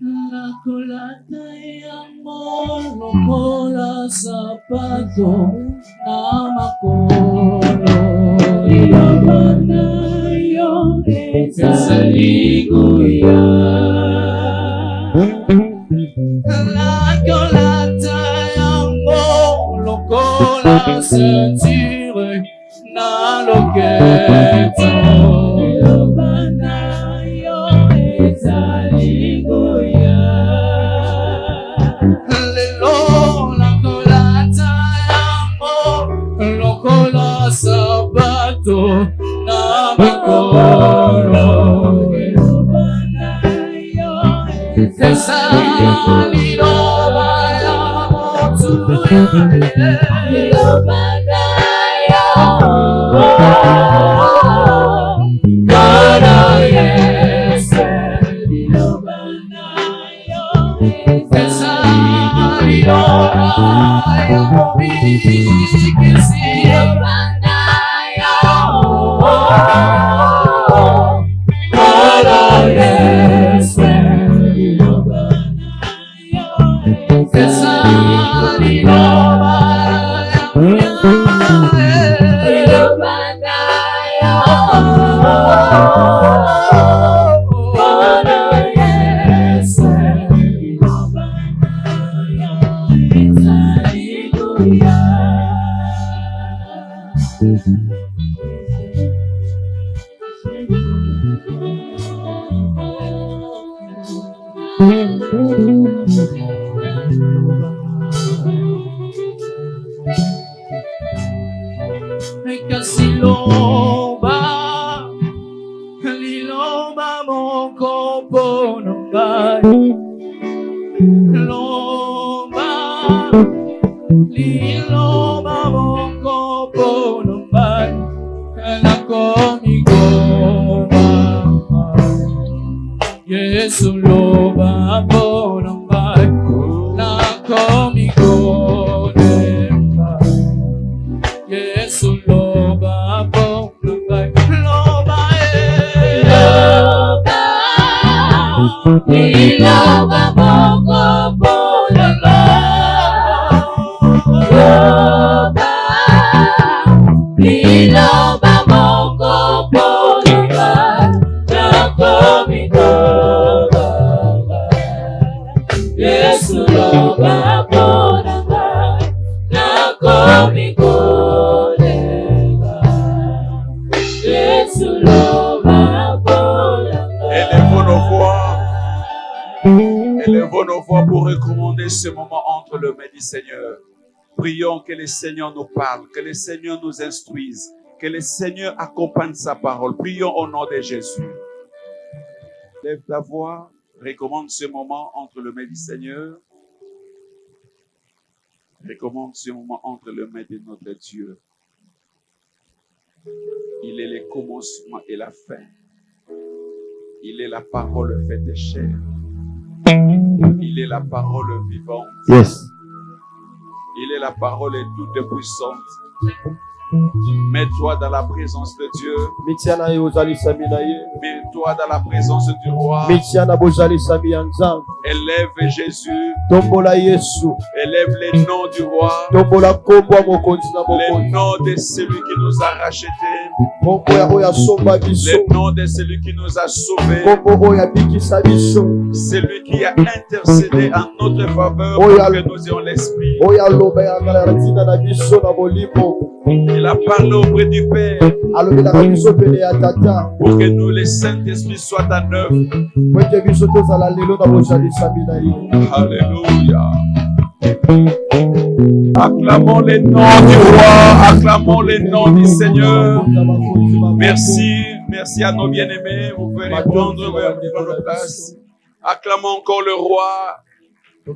Nakulata yamo lokola sapato na makolo ilabana yo ezaliguya. Nakulata yamo lokola ceinture na loketo ilabana yo ezaliguya. Lelo nakulata yamo lokola sabato na makolo ilabana yo ezaliguya. Liloba moko ponongai Loba Liloba moko ponongai Nakomigo Yesu loba ponongai Nakomigo Yesu loba ponongai Iloba moko ponongai Loba Iloba moko ponongai Nakomigo Yesu loba ponongai Nakomigo Yesu loba ponongai. Élevons nos voix pour recommander ce moment entre les mains du Seigneur. Prions que le Seigneur nous parle, que le Seigneur nous instruise, que le Seigneur accompagne sa parole. Prions au nom de Jésus. Lève ta voix, recommande ce moment entre les mains du Seigneur. Recommande ce moment entre les mains de notre Dieu. Il est le commencement et la fin. Il est la parole faite chair. Il est la parole vivante. Yes. Il est la parole toute puissante. Mets-toi dans la présence de Dieu. Mets-toi dans la présence du roi. Élève Jésus. Élève le nom du roi. Le nom de celui qui nous a rachetés. Le nom de celui qui nous a sauvés. Celui qui a intercédé en notre faveur pour que nous ayons l'esprit. Il a parlé auprès du Père pour que nous, le Saint-Esprit, soient en œuvre. Alléluia. Acclamons le nom du roi, acclamons le nom du Seigneur. Merci, merci à nos bien-aimés. Vous pouvez reprendre votre place. Acclamons encore le roi.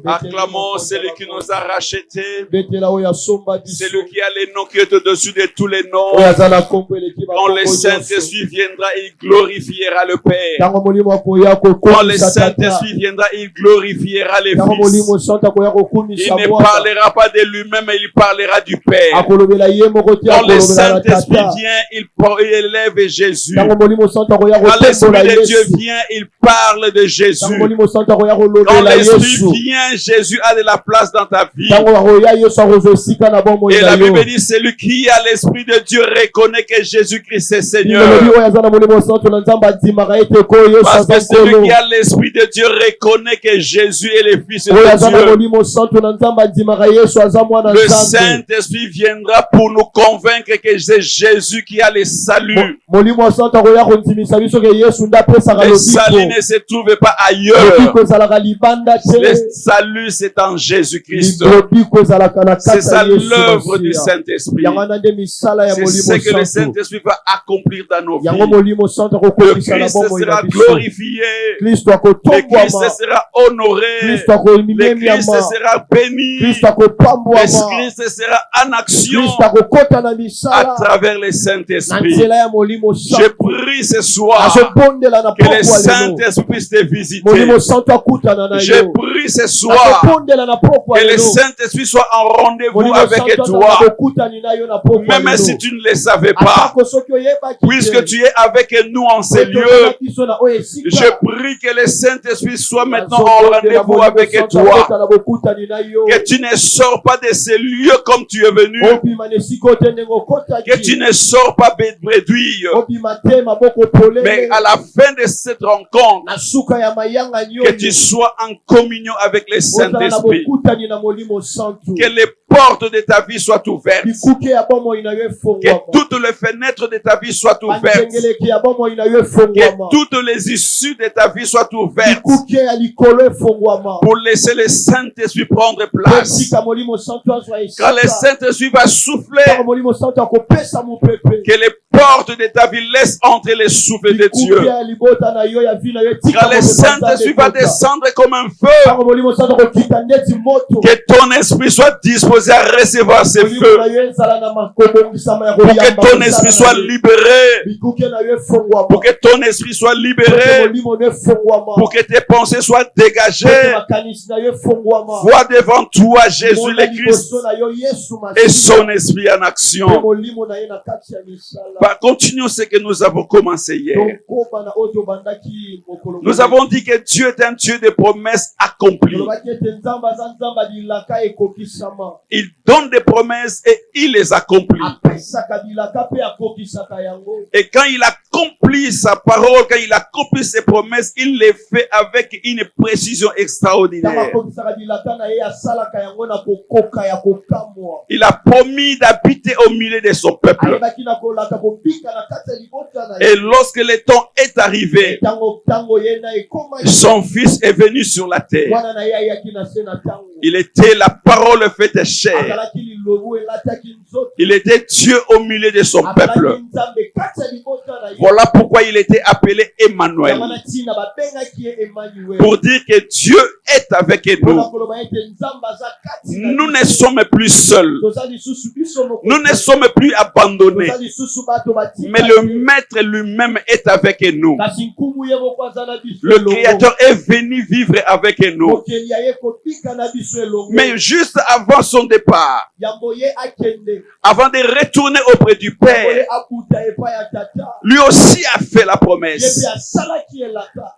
Acclamons celui qui nous a rachetés, betela oyo asomba biso c'est lui qui a les noms qui est au-dessus de tous les noms. oyo aza na nkombo eleki Quand le bakombo nyonso. Saint-Esprit viendra, il glorifiera le Père. Ntango molimo akoya Quand le kokumisa tata, Saint-Esprit viendra, il glorifiera les ntango Fils. molimo santo akoya Il kokumisa ne mwana, parlera pas de lui-même, mais il parlera du Père. akolobela ye moko te, Quand le akolobela na Saint-Esprit tata. vient, il élève Jésus. Ntango molimo santo akoya Quand l'Esprit kotombola de Dieu Yesu, vient, il parle de ntango Jésus. molimo santo akoya Quand kolobela l'Esprit Yesu, vient, Jésus a de la place dans ta vie. ntango akoya Yesu akozwa esika na bomoi Et na la yo. Bible dit, celui qui a l'Esprit de Dieu reconnaît que Jésus-Christ est Seigneur. Lilobi oyo aza na molimo santo na nzambe andimaka ete ko Yesu Parce aza que celui nkolo. qui a l'Esprit de Dieu reconnaît que Jésus est le Fils Oyo aza de na Dieu. molimo santo na nzambe andimaka Yesu aza mwana Le nzambe. Saint-Esprit viendra pour nous convaincre que c'est Jésus qui a le salut. Molimo santo akoya kondimisa biso ke Yesu nde apesaka Le salut lobiko. ne se trouve pas ailleurs. Lobiko ezalaka libanda Le te. salut, c'est en Jésus-Christ. Lobiko ezalaka na C'est kati ça ya Yesu l'œuvre du Masiya. Saint-Esprit. Yango wana nde misala ya C'est molimo ce que le santo. Saint-Esprit va accomplir dans nos Yango vies. molimo santo Le akokomisa na Christ bomoi na sera biso. glorifié. Kristo Le akotombwama. Christ sera honoré. Kristo Le akomimemiama. Christ sera béni. Kristo akopambwama. Le Christ sera en action Kristo akokota na à misala travers le na Saint-Esprit. nzela ya molimo Je santo. prie ce soir Azobondela na que le pokwa lelo. Saint-Esprit puisse te visiter. Molimo santo akutana na Je yo. prie ce soir Azobondela na pokwa que le lelo. Saint-Esprit soit en rendez-vous Molimo avec santo toi. azana bokutani na yo na pokwa Même si lelo. tu ne le savais pas, Atako soki oyebaki te. puisque tu es avec nous en ces lieux, Otongana biso na oyo esika. je prie que le Saint-Esprit soit maintenant en Azobondela rendez-vous molimo avec santo toi. akotana bokutani na yo. Que tu ne sors pas de ces lieux comme tu es venu. Obima na esika ote ndenge okotaki. Que tu ne sors pas réduire. Obima te maboko polele. Mais à la fin de cette rencontre, na suka ya mayanga que nyonso. tu sois en communion avec le Ozala na Saint-Esprit. bokutani na molimo santo. Que les portes de ta vie soient ouvertes. Bikuke ya bomoi na yo Que efungwama. toutes les fenêtres de ta vie soient ouvertes. Banzengeleki ya bomoi na yo Que efungwama. toutes les issues de ta vie soient ouvertes. Bikuke ya likolo efungwama. Pour laisser le Saint-Esprit prendre place. Esika molimo santo azwa Quand le esika. Saint-Esprit va souffler, Tango molimo santo akopesa mopepe. que les portes de ta vie laissent entrer le souffle de Bikuke Dieu. ya libota na yo ya vi na yo etika Quand le mopepe Saint-Esprit va ekota. descendre comme un feu, Tango molimo santo akokita ndeti moto. que ton esprit soit disposé à recevoir ces Molimo feux. na yo ezala na makobongisama ya Pour que koyamba ton misala esprit na soit yo. libéré. Bikuke na yo efungwama. Pour que ton esprit soit libéré. Molimo na efungwama. Pour que tes pensées soient dégagées. Makanisi na yo efungwama. Vois devant toi Jésus Mona le Christ liboso na yo Yesu Masiya. et son esprit en Pe action. molimo na ye na kati ya misala. Bah, continuons ce que nous avons commencé hier. Tokoba na oyo tobandaki mokolo. Nous avons dit que Dieu est un Dieu de promesses accomplies. Tolobaki ete nzambe aza nzambe alilaka ekokisama. Il donne des promesses et il les accomplit. Apesaka bilaka mpe akokisaka yango. Et quand il accomplit sa parole, quand il accomplit ses promesses, il les fait avec une précision Ntango extraordinaire. akokisaka bilaka na ye asalaka yango na kokoka ya kokamwa. Il a promis d'habiter au milieu de son peuple. Ayebaki na kolaka kobika na kati ya libota na Et ye. lorsque le temps est arrivé, Tango ye na ekoma ye. son fils est venu sur la terre. Mwana na ye ayaki na se na tango. Il était la parole faite chair. Azalaki lilobo elataki nzoto. Il était Dieu au milieu de son peuple. Azalaki nzambe kati ya libota na ye. Voilà pourquoi il était appelé Emmanuel. Yango na ntina babengaki ye Emmanuel. Pour dire que Dieu est avec Mpona nous. koloba ete nzambe aza kati na Nous ne biso. sommes plus seuls. Toza lisusu biso moko. Nous ne sommes plus abandonnés. Toza lisusu bato batika Mais le Maître lui-même est avec nous. kasi nkumu ye moko aza na biso Le elongo. Créateur est venu vivre avec nous. mokeli ya ye kobika na biso elongo. Mais juste avant son départ, yambo ye akende. avant de retourner auprès du Yambo Père, ye akuta epai ya tata. lui aussi a fait la Ye promesse. mpe asalaki elaka.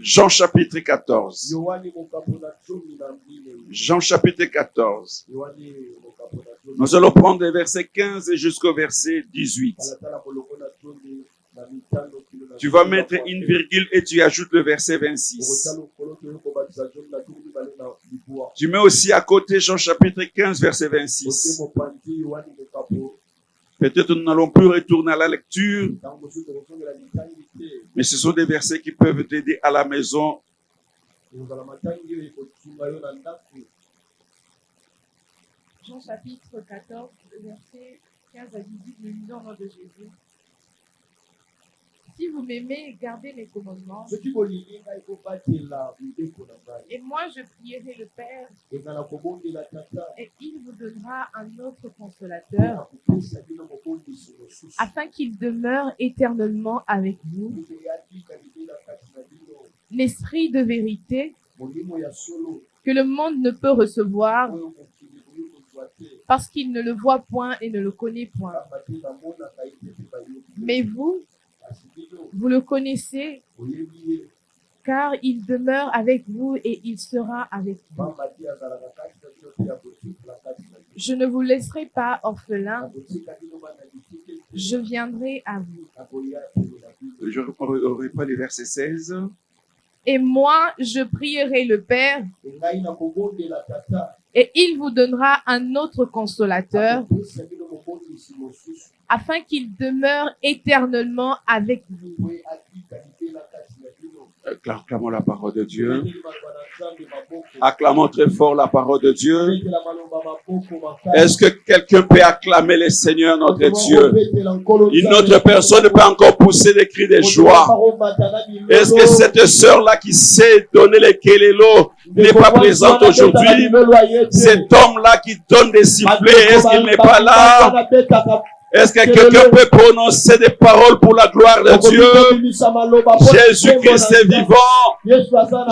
Jean chapitre 14. Yohani mokapo na 12. Jean chapitre 14. Yohani mokapo na 12. Nous allons prendre le verset 15 jusqu'au verset 18. Talatala moloko na 12 na mitano kilo na. Tu vas mettre une virgule et tu ajoutes le verset 26. Okotala okolo toyo kobakisa John na 12 bale na libwa. Tu mets aussi à côté Jean chapitre 15 verset Kote 26. mopanzi Yohani mokapo. Peut-être nous n'allons plus retourner à la lecture, Ntango mosusu tokosongela litangi te. mais ce sont des versets qui peuvent t'aider à la maison. Kozala matangi oyo ekotunga yo na ndako. Jean chapitre 14, versets 15 à 18, le nom de Jésus. Si vous m'aimez, gardez mes commandements. soki bolingi ngai kobatela mibeko na ngai Et moi, je prierai le Père, ezala kobondela tata et il vous donnera un autre mpo consolateur, na kopesa bino mobondisi mosusu afin qu'il demeure éternellement avec vous, ete atika libela kati na bino l'Esprit de vérité molimo ya solo que le monde ne peut recevoir oyo mokili boyi kozwa te parce qu'il ne le voit point et ne le connaît point. pamba te bamonaka ye te mpe bayoki Mais vous, kasi bino vous le connaissez, oyebi ye car il demeure avec vous et il sera avec vous. pamba te azalaka kati na bino mpe akotikala kati na bino Je ne vous laisserai pas orphelin, akotika bino bana bitike te je viendrai à vous. akoya pele na bino Je reprends pas le verset 16. Et moi, je prierai le Père, ngai nakobondela tata et il vous donnera un autre consolateur, akopesa bino mobondisi mosusu afin qu'il demeure éternellement avec vous. mpo atika libela kati na bino Acclamons la parole de Dieu. Beteli maloba na nzambe maboko Acclamons très fort la parole de Dieu. betela maloba maboko makasi Est-ce que quelqu'un peut acclamer le Seigneur notre Dieu? Betela nkolo Une nzambe autre personne peut encore pousser des cris de joie. Est-ce que cette sœur-là qui sait donner les kélélos n'est pas présente aujourd'hui? Cet homme-là qui donne des sifflets, est-ce qu'il n'est pas là? Est-ce que quelqu'un peut prononcer des paroles pour la gloire de Dieu? Jésus-Christ est vivant.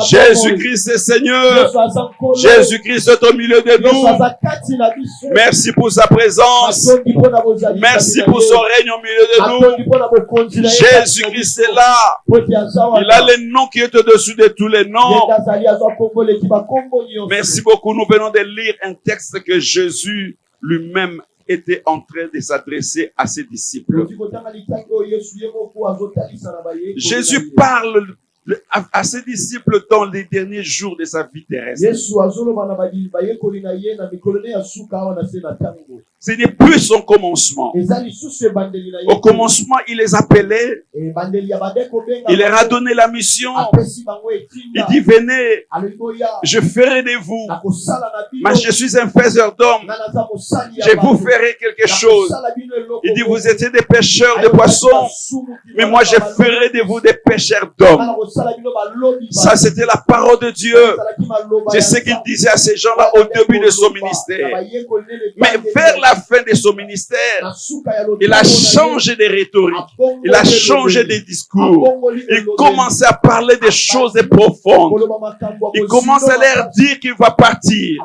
Jésus-Christ est Seigneur. Jésus-Christ est au milieu de nous. Merci pour sa présence. Merci pour son règne au milieu de nous. Jésus-Christ est là. Il a le nom qui est au-dessus de tous les noms. Merci beaucoup. Nous venons de lire un texte que Jésus lui-même était en train de s'adresser à ses disciples. Jésus parle à ses disciples dans les derniers jours de sa vie terrestre. Ce n'est plus son commencement. Au commencement, il les appelait, il leur a donné la mission. Il dit, venez, je ferai de vous. Mais je suis un faiseur d'hommes. Je vous ferai quelque chose. Il dit, vous étiez des pêcheurs de poissons, mais moi je ferai de vous des pêcheurs d'hommes. Ça, c'était la parole de Dieu. C'est ce qu'il disait à ces gens-là au début de son ministère. Mais vers la fin de son ministère, il a changé de rhétorique. Il a changé de discours. Il commençait à parler des choses profondes. Il commence à leur dire qu'il va partir.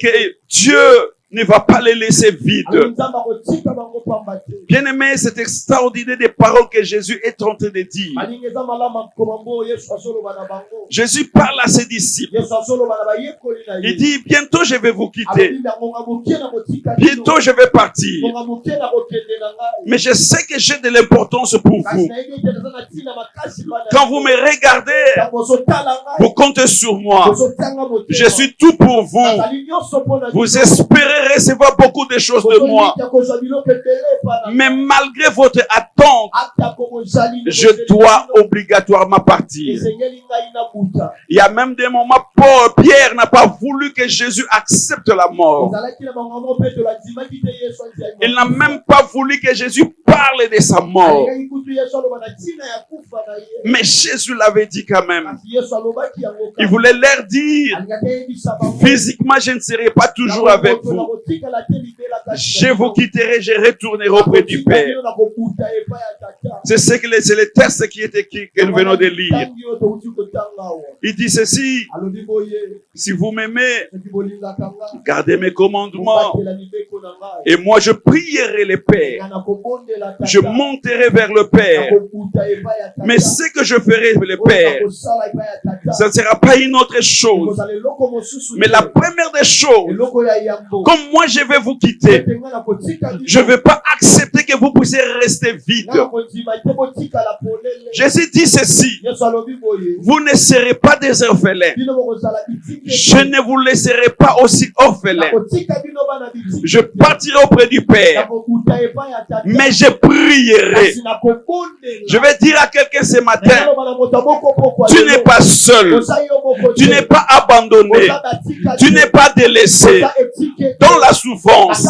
Que Dieu ne va pas les laisser vides. Bien aimé, c'est extraordinaire des paroles que Jésus est en train de dire. Jésus parle à ses disciples. Il dit, bientôt je vais vous quitter. Bientôt je vais partir. Mais je sais que j'ai de l'importance pour vous. Quand vous me regardez, vous comptez sur moi. Je suis tout pour vous. Vous espérez recevoir beaucoup de choses de moi. Mais malgré votre attente, je dois obligatoirement partir. Il y a même des moments, Pierre n'a pas voulu que Jésus accepte la mort. Il n'a même pas voulu que Jésus parle de sa mort. Mais Jésus l'avait dit quand même. Il voulait leur dire, physiquement, je ne serai pas toujours avec vous. Je vous quitterai, je retournerai auprès du Père. C'est le texte que nous venons de lire. Il dit ceci, si vous m'aimez, gardez mes commandements. Et moi, je prierai le Père. Je monterai vers le Père. Mais ce que je ferai le Père, ce ne sera pas une autre chose. Mais la première des choses, comme moi je vais vous quitter, je ne vais pas accepter que vous puissiez rester vide. Jésus dit ceci, vous ne serez pas des orphelins. Je ne vous laisserai pas aussi orphelins. Je partirai auprès du Père, mais je prierai. Je vais dire à quelqu'un ce matin, tu n'es pas seul. Tu n'es pas abandonné. Tu n'es pas délaissé. Dans la souffrance,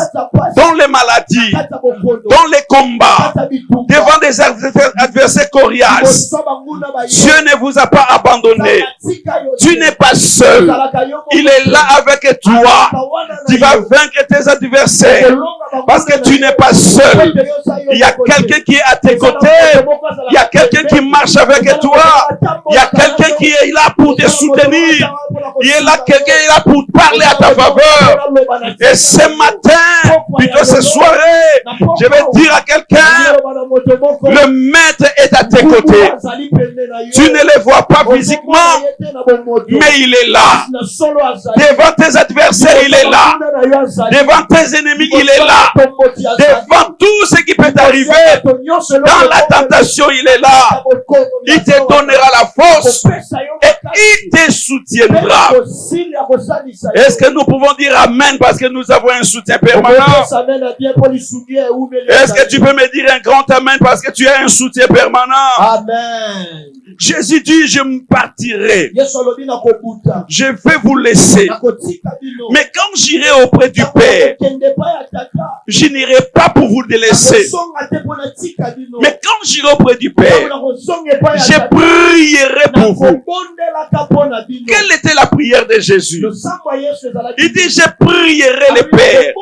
dans les maladies, dans les combats, devant des adversaires coriaces, Dieu ne vous a pas abandonné. Tu n'es pas seul. Il est là avec toi. Tu vas vaincre tes adversaires parce que tu n'es pas seul. Il y a quelqu'un qui est à tes côtés. Il y a quelqu'un qui marche avec toi. Il y a quelqu'un qui est là pour te soutenir. Il est là, quelqu'un est là pour parler à ta faveur. Et ce matin, plutôt cette soirée, je vais dire à quelqu'un, le maître est à tes côtés. Tu ne le vois pas physiquement, mais il est là. Devant tes adversaires, il est là. Devant tes ennemis, il est là. Devant tout ce qui peut t'arriver, dans la tentation, il est là. Il te donnera la force et il te soutiendra. Est-ce que nous pouvons dire Amen parce que nous avons un soutien permanent? Est-ce que tu peux me dire un grand Amen parce que tu as un soutien permanent? Amen. Jésus dit, je me partirai. Je vais vous laisser. Mais quand j'irai auprès du Père, je n'irai pas pour vous délaisser. Mais quand j'irai auprès du Père, je prierai pour vous. Quelle était la prière de Jésus? Il dit, je prierai le Père.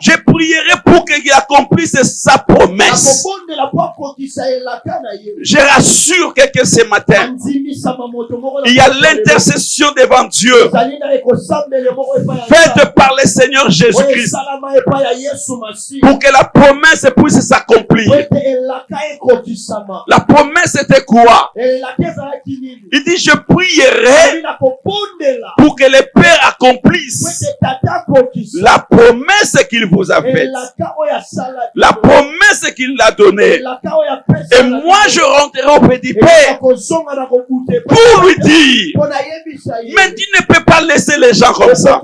Je prierai pour qu'il accomplisse sa promesse. Je rassure quelqu'un ce matin. Il y a l'intercession devant Dieu. Faite par le Seigneur Jésus-Christ. Pour que la promesse puisse s'accomplir. La promesse était quoi? Il dit, je prierai pour que le Père accomplisse la promesse qu'il vous a faite. La promesse qu'il a donnée. Et moi, je rentrerai auprès du Père pour lui dire, mais tu ne peux pas laisser les gens comme ça.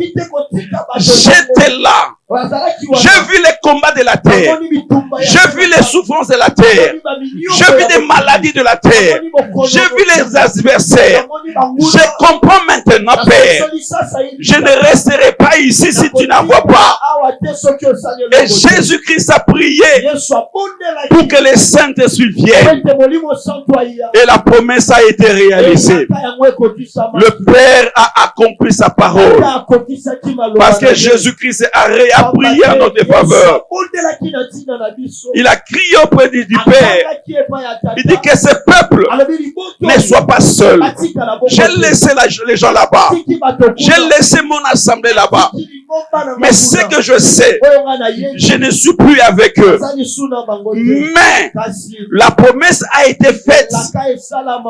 J'étais là. J'ai vu les combats de la terre. J'ai vu les souffrances de la terre. J'ai vu des maladies de la terre. J'ai vu les adversaires. Je comprends maintenant, Père. Je ne resterai pas ici si tu n'envoies pas. Et Jésus-Christ a prié pour que les Saint-Esprit viennent. Et la promesse a été réalisée. Le Père a accompli sa parole. Parce que Jésus-Christ a prié en notre faveur. Il a crié auprès du Père. Il dit que ce peuple ne soit pas seul. J'ai laissé les gens là-bas. J'ai laissé mon assemblée là-bas. Mais ce que je sais, je ne suis plus avec eux. Mais la promesse a été faite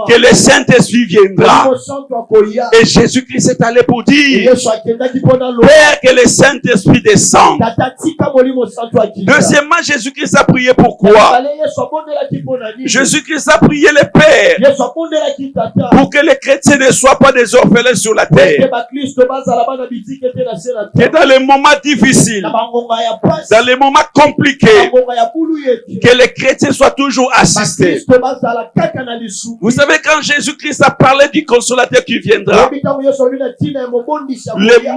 que le Saint-Esprit viendra. Et Jésus-Christ est allé pour dire, Père, que le Saint-Esprit descende. Deuxièmement, Jésus-Christ a prié pourquoi? Jésus-Christ a prié le Père pour que les chrétiens ne soient pas des orphelins sur la terre. Que dans les moments difficiles, dans les moments compliqués, que les chrétiens soient toujours assistés. Vous savez, quand Jésus-Christ a parlé du consolateur qui viendra, le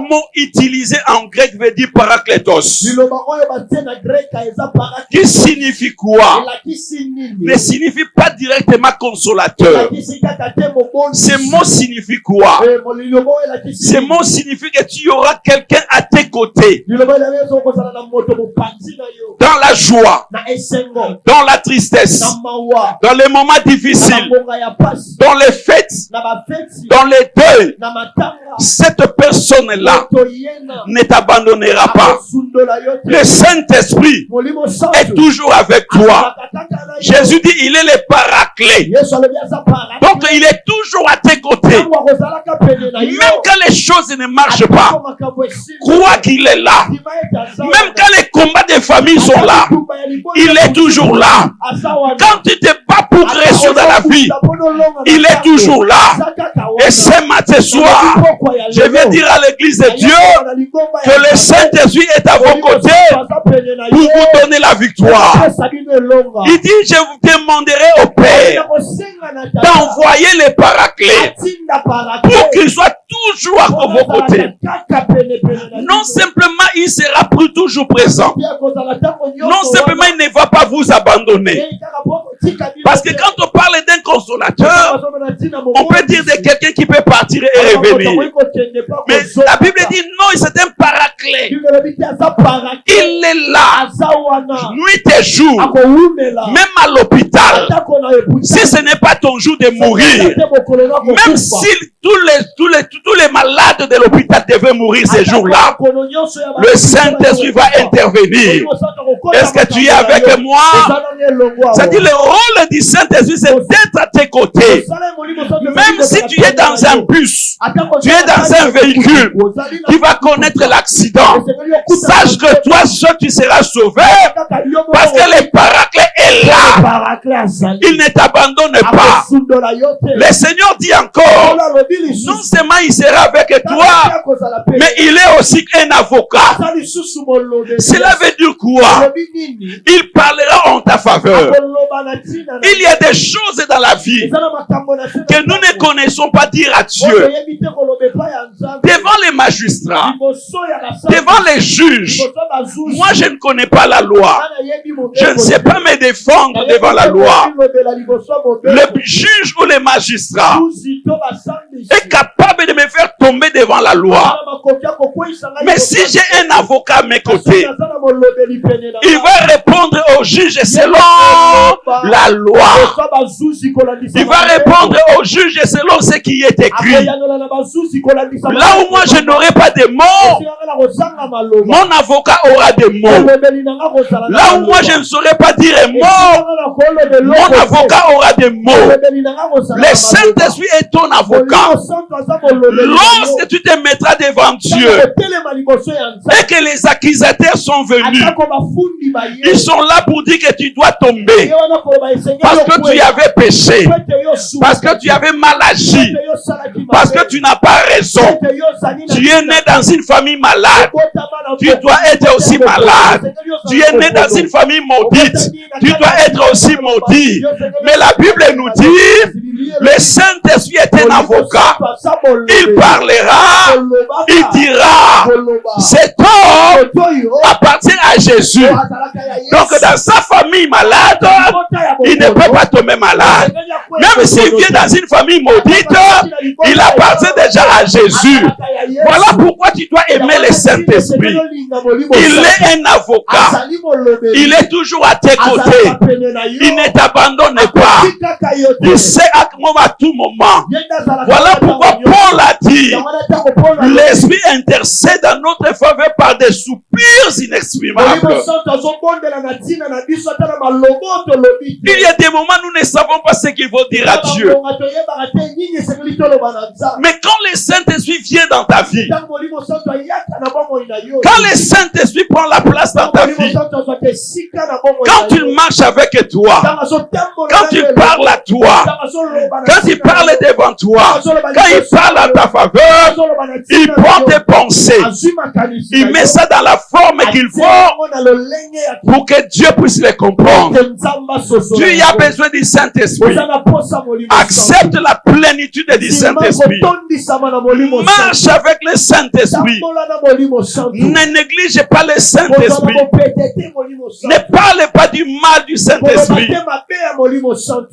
mot utilisé en grec veut dire parakletos. Qui signifie quoi? Ne signifie pas directement consolateur. Ce mot signifie quoi? Ce mot signifie que tu auras quelqu'un à tes côtés. Dans la joie, dans la tristesse, dans les moments difficiles, dans les fêtes, dans les deuils, cette personne-là ne t'abandonnera pas. Le Saint-Esprit est toujours avec toi. Jésus dit, il est le paraclet. Donc, il est toujours à tes côtés. Même quand les choses ne marchent pas, crois toi qu'il est là. Même quand les combats des familles sont là, il est toujours là. Quand tu te bats pour réussir dans la vie, il est toujours là. Et ce soir, je vais dire à l'église de Dieu que le Saint-Esprit est à vos côtés pour vous donner la victoire. Il dit, je vous demanderai au Père d'envoyer les paraclets pour qu'ils soient toujours à vos côtés. Non simplement il sera plus toujours présent. Non simplement il ne va pas vous abandonner. Parce que quand on parle d'un consolateur, on peut dire de quelqu'un qui peut partir et revenir. Mais la Bible dit non, c'est un paraclet. Il est là, nuit et jour, même à l'hôpital. Si ce n'est pas ton jour de mourir, même si tous les malades de l'hôpital devaient mourir ces jours-là, le Saint-Esprit va intervenir. Est-ce que tu es avec moi? C'est-à-dire le rôle du Saint-Esprit, c'est d'être à tes côtés. Même si tu es dans un bus, tu es dans un véhicule qui va connaître l'accident, sache que toi seul tu seras sauvé parce que le paraclet est là. Il ne t'abandonne pas. Le Seigneur dit encore, non seulement il sera avec toi, mais il est aussi un avocat. Cela veut dire quoi? Il parlera en ta faveur. Il y a des choses dans la vie que nous ne connaissons pas dire à Dieu. Devant les magistrats, devant les juges, moi je ne connais pas la loi. Je ne sais pas me défendre devant la loi. Le juge ou le magistrat est capable de me faire tomber devant la loi. Mais si j'ai un avocat à mes côtés, il va répondre au juge selon la loi. Il va répondre au juge selon ce qui est écrit. Là où moi je n'aurai pas de mots, mon avocat aura des mots. Là où moi je ne saurais pas dire un mot, mon avocat aura des mots. Le Saint-Esprit est ton avocat. Lorsque tu te mettras devant Dieu et que les accusateurs sont venus, ils sont là pour dire que tu dois tomber parce que tu avais péché, parce que tu avais mal agi, parce que tu n'as pas raison. Tu es né dans une famille malade, tu dois être aussi malade. Tu es né dans une famille maudite, tu dois être aussi maudit. Mais la Bible nous dit, le Saint-Esprit est un avocat. Il parlera, il dira, cet homme appartient à Jésus. Donc dans sa famille malade, il ne peut pas tomber malade. Même s'il vient dans une famille maudite, il appartient déjà à Jésus. Voilà pourquoi tu dois aimer le Saint-Esprit. Il est un avocat. Il est toujours à tes côtés. Il ne t'abandonne pas. Il sait à tout moment. Voilà pourquoi Paul a dit, l'Esprit intercède en notre faveur par des soupirs inexprimables. Il y a des moments où nous ne savons pas ce qu'il faut dire à Dieu. Mais quand le Saint-Esprit vient dans ta vie, quand le Saint-Esprit prend la place dans ta vie, quand tu marches avec toi, quand tu parles à toi, quand il parle devant toi, quand il parle à ta faveur, il prend tes pensées, il met ça dans la forme qu'il faut pour que Dieu puisse les comprendre. Tu as besoin du Saint-Esprit. Accepte la plénitude du Saint-Esprit. Marche avec le Saint-Esprit. Ne néglige pas le Saint-Esprit. Ne parle pas du mal du Saint-Esprit.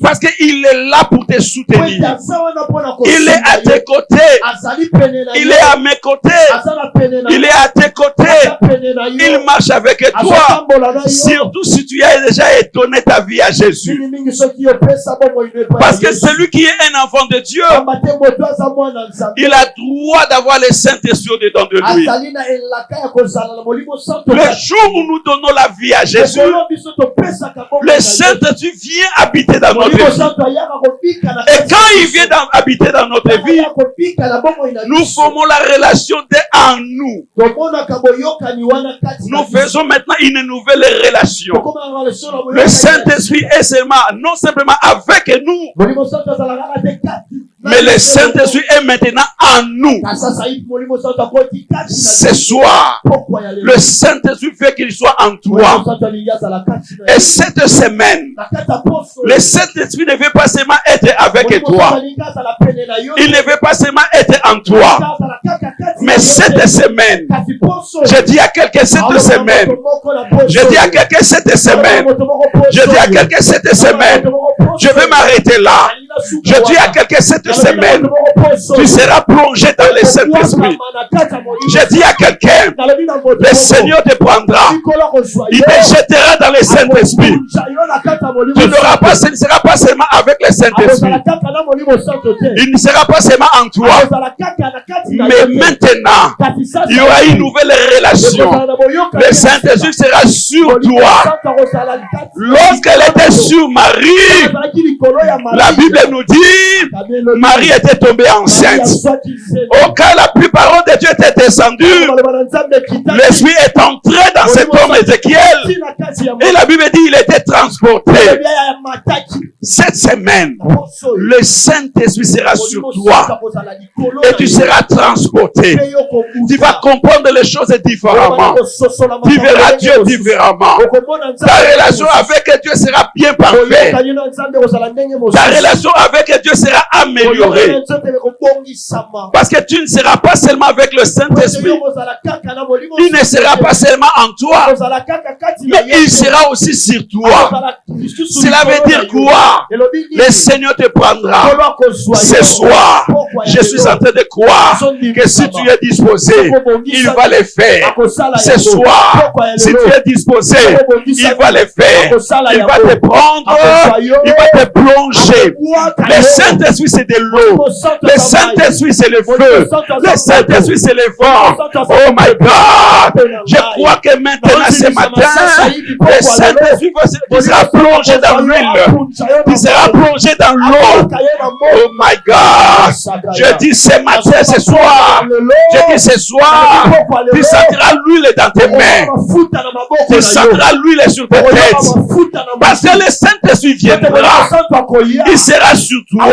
Parce qu'il est là pour te soutenir. Il est à tes côtés. Il est à mes côtés. Il est à tes côtés. il marche avec toi. Surtout si tu as déjà donné ta vie à Jésus. Parce que celui qui est un enfant de Dieu, il a droit d'avoir le Saint-Esprit au-dedans de lui. Le jour où nous donnons la vie à Jésus, le Saint-Esprit vient habiter dans notre vie. Et quand il vient habiter dans notre vie, nous formons la relation en nous. Nous faisons maintenant une nouvelle relation. Le Saint-Esprit est seulement, non simplement avec nous, mais le Saint-Esprit est maintenant en nous. Ce soir, le Saint-Esprit fait qu'il soit en toi. Et cette semaine, le Saint-Esprit ne veut pas seulement être avec toi. Il ne veut pas seulement être en toi. Mais cette semaine, je dis à quelqu'un cette semaine, je dis à quelqu'un cette semaine, je dis à quelqu'un cette semaine, je vais m'arrêter là. Je dis à quelqu'un cette semaine, tu seras plongé dans le Saint-Esprit. Je dis à quelqu'un, le Seigneur te prendra. Il te jettera dans le Saint-Esprit. Tu n'auras pas, ce ne sera pas seulement avec le Saint-Esprit. Il ne sera pas seulement en toi. Mais maintenant, il y aura une nouvelle relation. Le Saint-Esprit sera sur toi. Lorsqu'elle était sur Marie, la Bible nous dit, Marie était tombée enceinte. Au cas la pluie parole de Dieu était descendue, l'Esprit est entré dans cet homme Ézéchiel. Et la Bible dit, il était transporté. Cette semaine, le Saint-Esprit sera sur toi. Et tu seras transporté. Tu vas comprendre les choses différemment. Tu verras Dieu différemment. Ta relation avec Dieu sera bien parfaite. Ta relation avec Dieu sera améliorée. Parce que tu ne seras pas seulement avec le Saint-Esprit. Il ne sera pas seulement en toi. Mais il sera aussi sur toi. Cela veut dire quoi? Le Seigneur te prendra. Ce soir, je suis en train de croire que si tu es disposé, il va le faire. Ce soir, si tu es disposé, il va le faire. Il va te prendre, il va te plonger. Le Saint-Esprit, c'est de l'eau. Le Saint-Esprit, c'est le feu. Le Saint-Esprit, c'est le vent. Oh my God! Je crois que maintenant, ce matin, le Saint-Esprit sera plongé dans l'huile. Il sera plongé dans l'eau. Oh my God! Je dis ce matin, ce soir. Je dis ce soir. Tu sentiras l'huile dans tes mains. Tu sentiras l'huile sur tes têtes. Parce que le Saint-Esprit viendra. Il sera sur toi.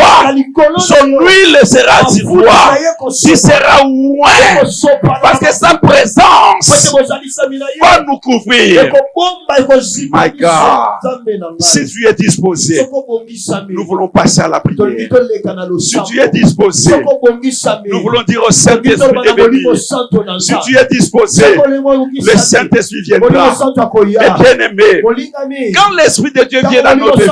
Son huile sera sur toi. Tu seras loin. Parce que sa présence va nous couvrir. My God. Si tu es disposé, nous voulons passer à la prière. Si tu es disposé, nous voulons dire au Saint-Esprit de venir. Si tu es disposé, le Saint-Esprit viendra. Et bien-aimé, quand l'Esprit de Dieu vient dans notre vie,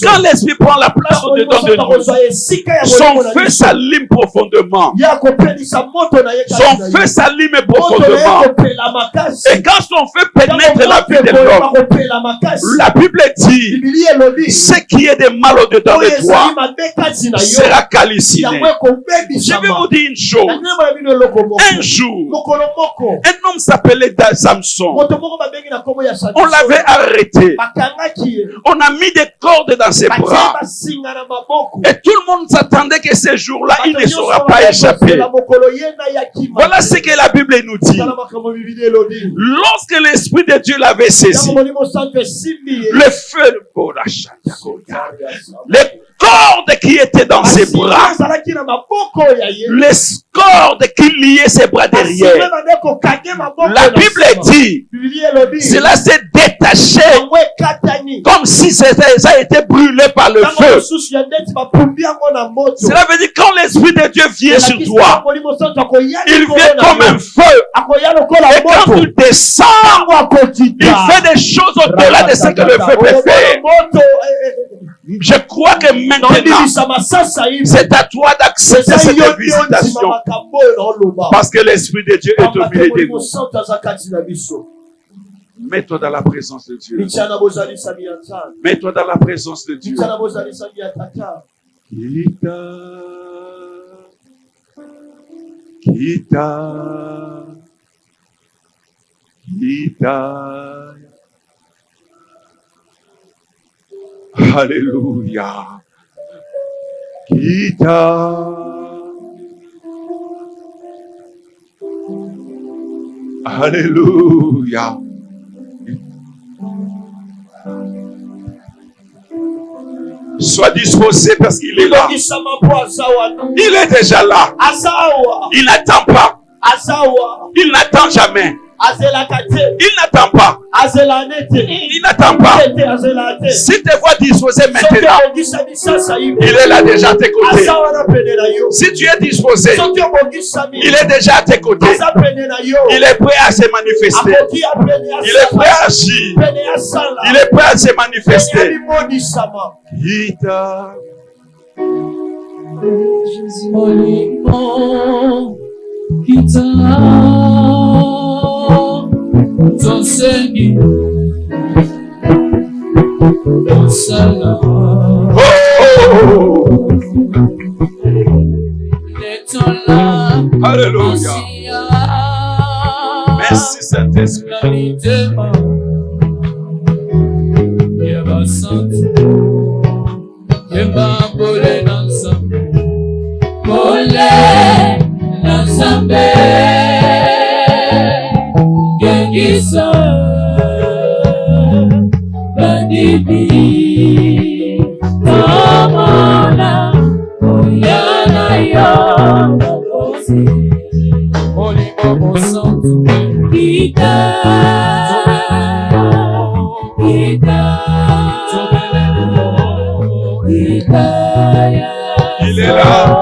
quand l'Esprit prend la place au-dedans de nous, son feu s'allume profondément. Son feu s'allume profondément. Et quand son feu pénètre la vie de l'homme, la Bible dit, ce qui est de mal au-dedans de toi sera calciné. Je vais vous dire une chose. Un jour, un homme s'appelait Samson. On l'avait arrêté. On a mis des cordes dans ses bras. Et tout le monde s'attendait que ce jour-là, il ne sera pas échappé. Voilà ce que la Bible nous dit. Lorsque l'Esprit de Dieu l'avait saisi, le feu, les cordes qui étaient dans ses bras, les cordes qui liaient ses bras derrière, la Bible dit, cela s'est détaché comme si ça a été brûlé par le feu. Cela veut dire quand l'Esprit de Dieu vient sur toi, il vient comme un feu. Et quand tu descends, il fait des choses au-delà de ce que le feu peut faire. Je crois que maintenant, c'est à toi d'accepter cette visitation. Parce que l'Esprit de Dieu est au milieu de nous. Mets-toi dans la présence de Dieu. Mets-toi dans la présence de Dieu. Alléluia. Alléluia. Sois disposé parce qu'il est là. Il est déjà là. Il n'attend pas. Il n'attend jamais. Il n'attend pas. Il n'attend pas. Si tu te vois disposé maintenant, il est là déjà à tes côtés. Si tu es disposé, il est déjà à tes côtés. Il est prêt à se manifester. Il est prêt à agir. Il est prêt à se manifester. Ton Seigneur, ton Seigneur, Alléluia. Merci Saint-Esprit. Isa Badibi Amana Oyana Yosi Oli Bobo Santu Kita Il est là. Il est là. Il est là.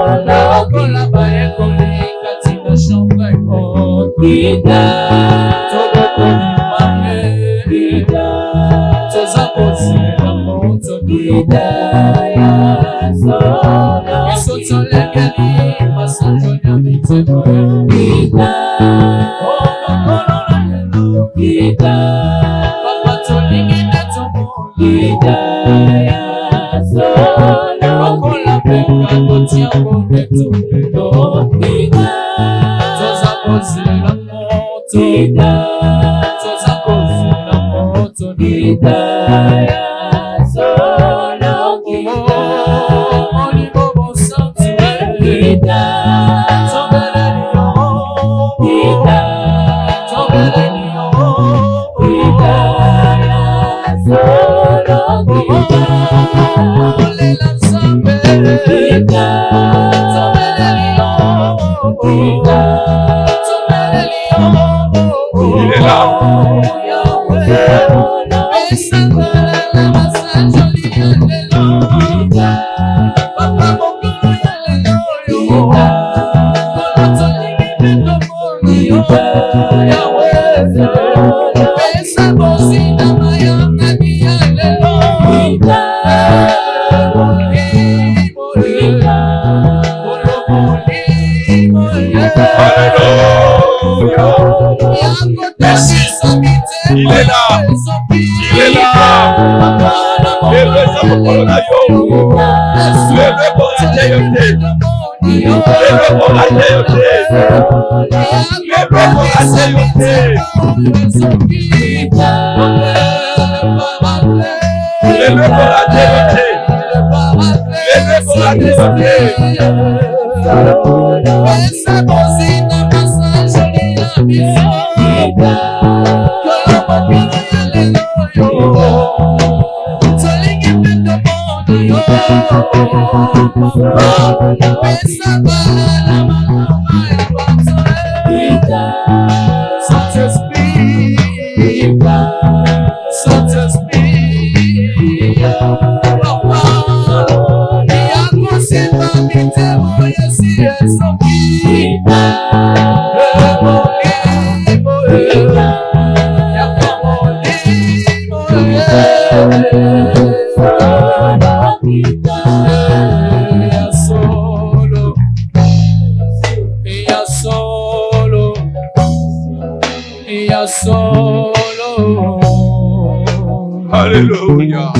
Alléluia.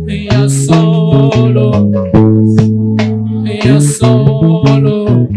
Io solo. Io solo.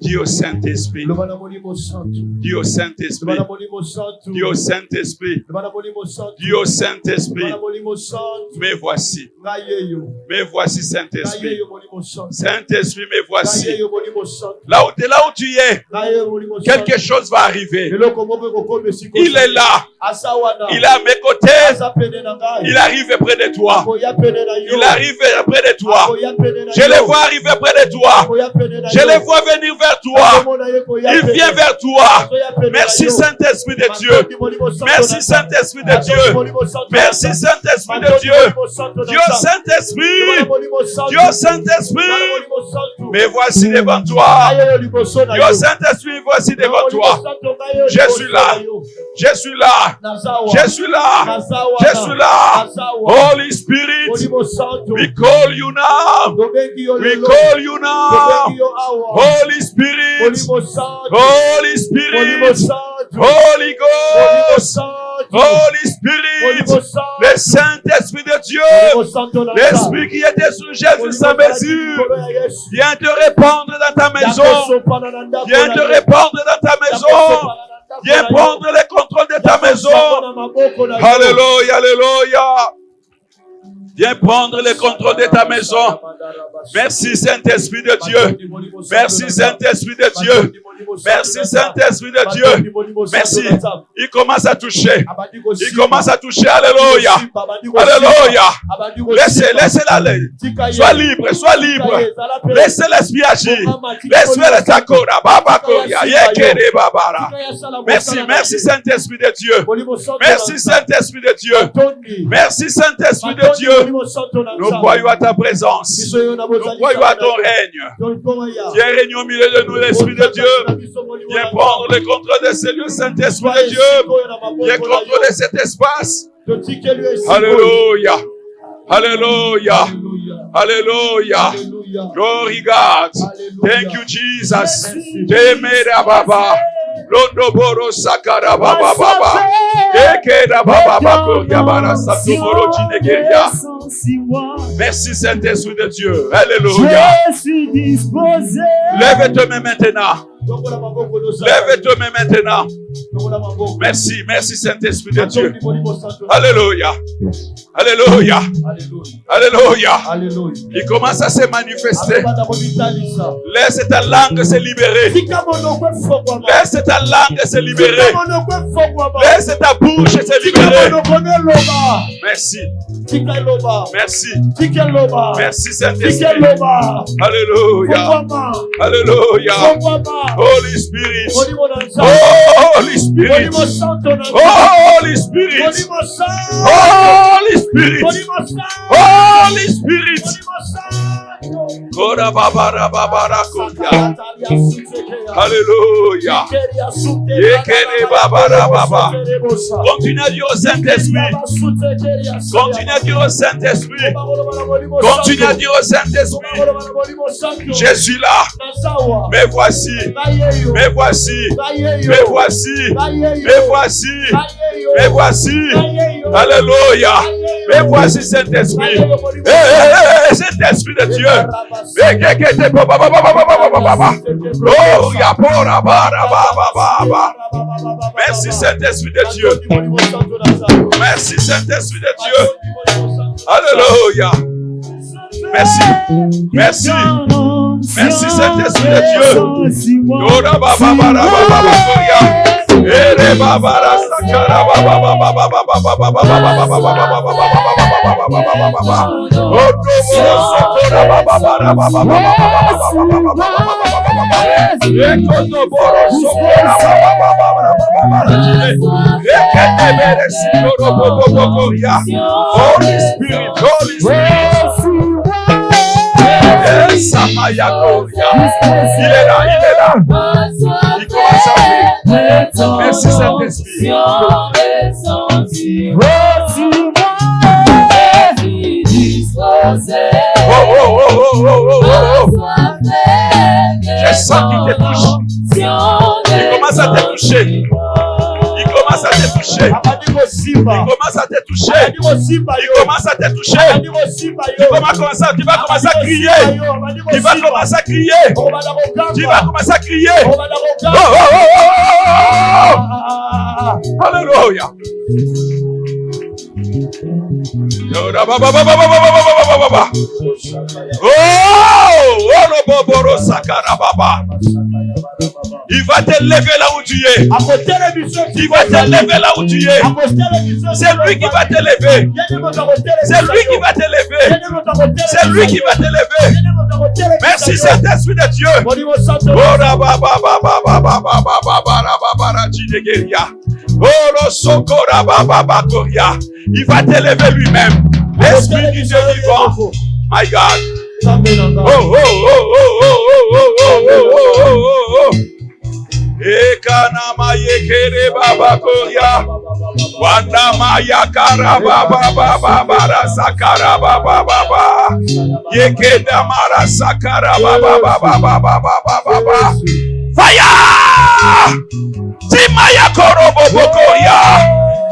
Dis au Saint-Esprit. loba na molimo santo Dis au Saint-Esprit. loba na molimo santo Dis au Saint-Esprit. loba na molimo santo Dis au loba Saint-Esprit. na molimo santo Me voici. ngai yeyo Me voici, ngai Saint-Esprit. yeyo molimo santo Saint-Esprit, me ngai voici. yeyo molimo santo Là où tu es, ngai yeyo molimo santo quelque chose va arriver. eloko moko ekokoma esika Il est là. asa wana Il est à mes côtés. aza pene na ngai Il arrive près de toi. akoya pene na yo Il arrive près de toi. akoya pene na Je yo les vois arriver près de toi. akoya pene na Je yo les vois venir vers toi. akomona ye koya Il pene. vient vers toi. Akoya pene na Merci yo. Saint-Esprit de Dieu. Matondi molimo santo Merci na Saint-Esprit de Matondi Dieu. molimo santo Merci na Saint-Esprit de Matondi Dieu. molimo santo na Dieu Saint-Esprit. molimo santo Dieu Saint-Esprit. molimo santo Me voici devant toi. Ayo liboso na Dieu yo. Saint-Esprit, voici devant Molimo toi. santo ngayo Je liboso suis là. na yo. Je suis là. Nazawa. Je suis là. Nazawa. Je suis là. Nazawa. Holy Spirit, Molimo santo. we call you now. Dobengi yo We lelo. call you now. Dobengi yo awa. Holy Spirit. Molimo santo. Holy Molimo Spirit. santo. Holy Molimo Ghost. santo. Holy Spirit. Molimo santo. Le Saint-Esprit de Dieu. Molimo santo na L'Esprit qui était sur Jésus sans mesure. Viens te répandre dans ta maison. Viens te répandre dans ta maison. Viens prendre le contrôle de ta maison. Alléluia, alléluia. Viens prendre le contrôle de ta maison. Merci Saint-Esprit de Dieu. Merci Saint-Esprit de Dieu. Merci Saint-Esprit de Dieu. Merci. Il commence à toucher. Il commence à toucher. Alléluia. Alléluia. Laissez aller. Sois libre, sois libre. Laissez l'esprit agir. Laissez l'esprit agir. Merci, merci Saint-Esprit de Dieu. Merci Saint-Esprit de Dieu. Merci Saint-Esprit de Dieu. Nous croyons à ta présence. Nous croyons à ton règne. Viens régner au milieu de nous, l'Esprit de Dieu. Viens prendre le contrôle de ce lieu, Saint-Esprit de Dieu. Viens contrôler cet espace. Alléluia. Alléluia. Alléluia. Glory God. Thank you, Jesus. Temera Baba. Londo Boro Sakara Baba Baba. Ekera Baba Baba. Yabara Satomoro Chinegeria. Merci Saint-Esprit de Dieu. Alléluia. Je suis disposé. Lève-toi maintenant. Lève-toi maintenant. Merci, merci Saint-Esprit de Dieu. Alléluia. Alléluia. Alléluia. Il commence à se manifester. Laisse ta langue se libérer. Laisse ta langue se libérer. Laisse ta bouche se libérer. Merci. Merci. Merci Saint-Esprit. Alléluia. Alléluia. Holy Spirit. Holy Spirit. Holy Spirit. Holy Spirit. Holy Spirit. Kora babara babara koya. Alléluia. Yekere babara baba. Continue à dire au Saint-Esprit. Continue à dire au Saint-Esprit. Continue à dire au Saint-Esprit. Je suis là. Me voici. Me voici. Me voici. Me voici. Me voici. Alléluia. Me voici Saint-Esprit. Saint-Esprit de Dieu. Oh, yapora bara baba. Merci Saint-Esprit de Dieu. Merci Saint-Esprit de Dieu. Alléluia. Merci. Merci. Merci Saint-Esprit de Dieu. Dora baba bara baba koya. Ere baba ra sakara baba baba baba baba baba baba baba baba. Odo sokora baba bara baba baba baba. Ekoto boro sokora baba baba. Ekete bere sikoro baba koya. Holy Spirit, Holy Spirit. Samaya Gloria. Il est là, il est là. Il commence à faire. Merci Saint-Esprit. Oh, oh, oh, oh, oh, oh, oh. toucher. abandi kosimba Il commence à te toucher. abandi kosimba Il yo commence à te toucher. abandi kosimba Tu yo vas commencer à crier. Tu vas commencer à crier. okobanda kokanga Tu vas commencer à crier. okobanda Oh, kokanga oh, oh, oh, oh. Alléluia. Yoda ba ba ba ba ba ba ba ba ba ba. Oh, oh, boboro sakara baba. Il va te lever là où tu es. akotele biso Il va te lever là où tu es. akotele biso C'est lui qui va te lever. C'est lui qui va te lever. C'est lui qui va te lever. Merci Saint-Esprit de Dieu. Oh la ba ba ba ba ba ba ba ba ba ba la ba ba la chidegeria. Oh le sokora ba ba ba koria. Il va te lever lui-même. L'Esprit du Dieu vivant. My God. Oh oh oh oh oh oh oh oh oh oh oh. Ekana mayekere baba koria. Wanda maya kara baba baba bara sakara baba baba. Yekeda mara sakara baba baba baba baba baba. Fire! Timaya korobo bokoria.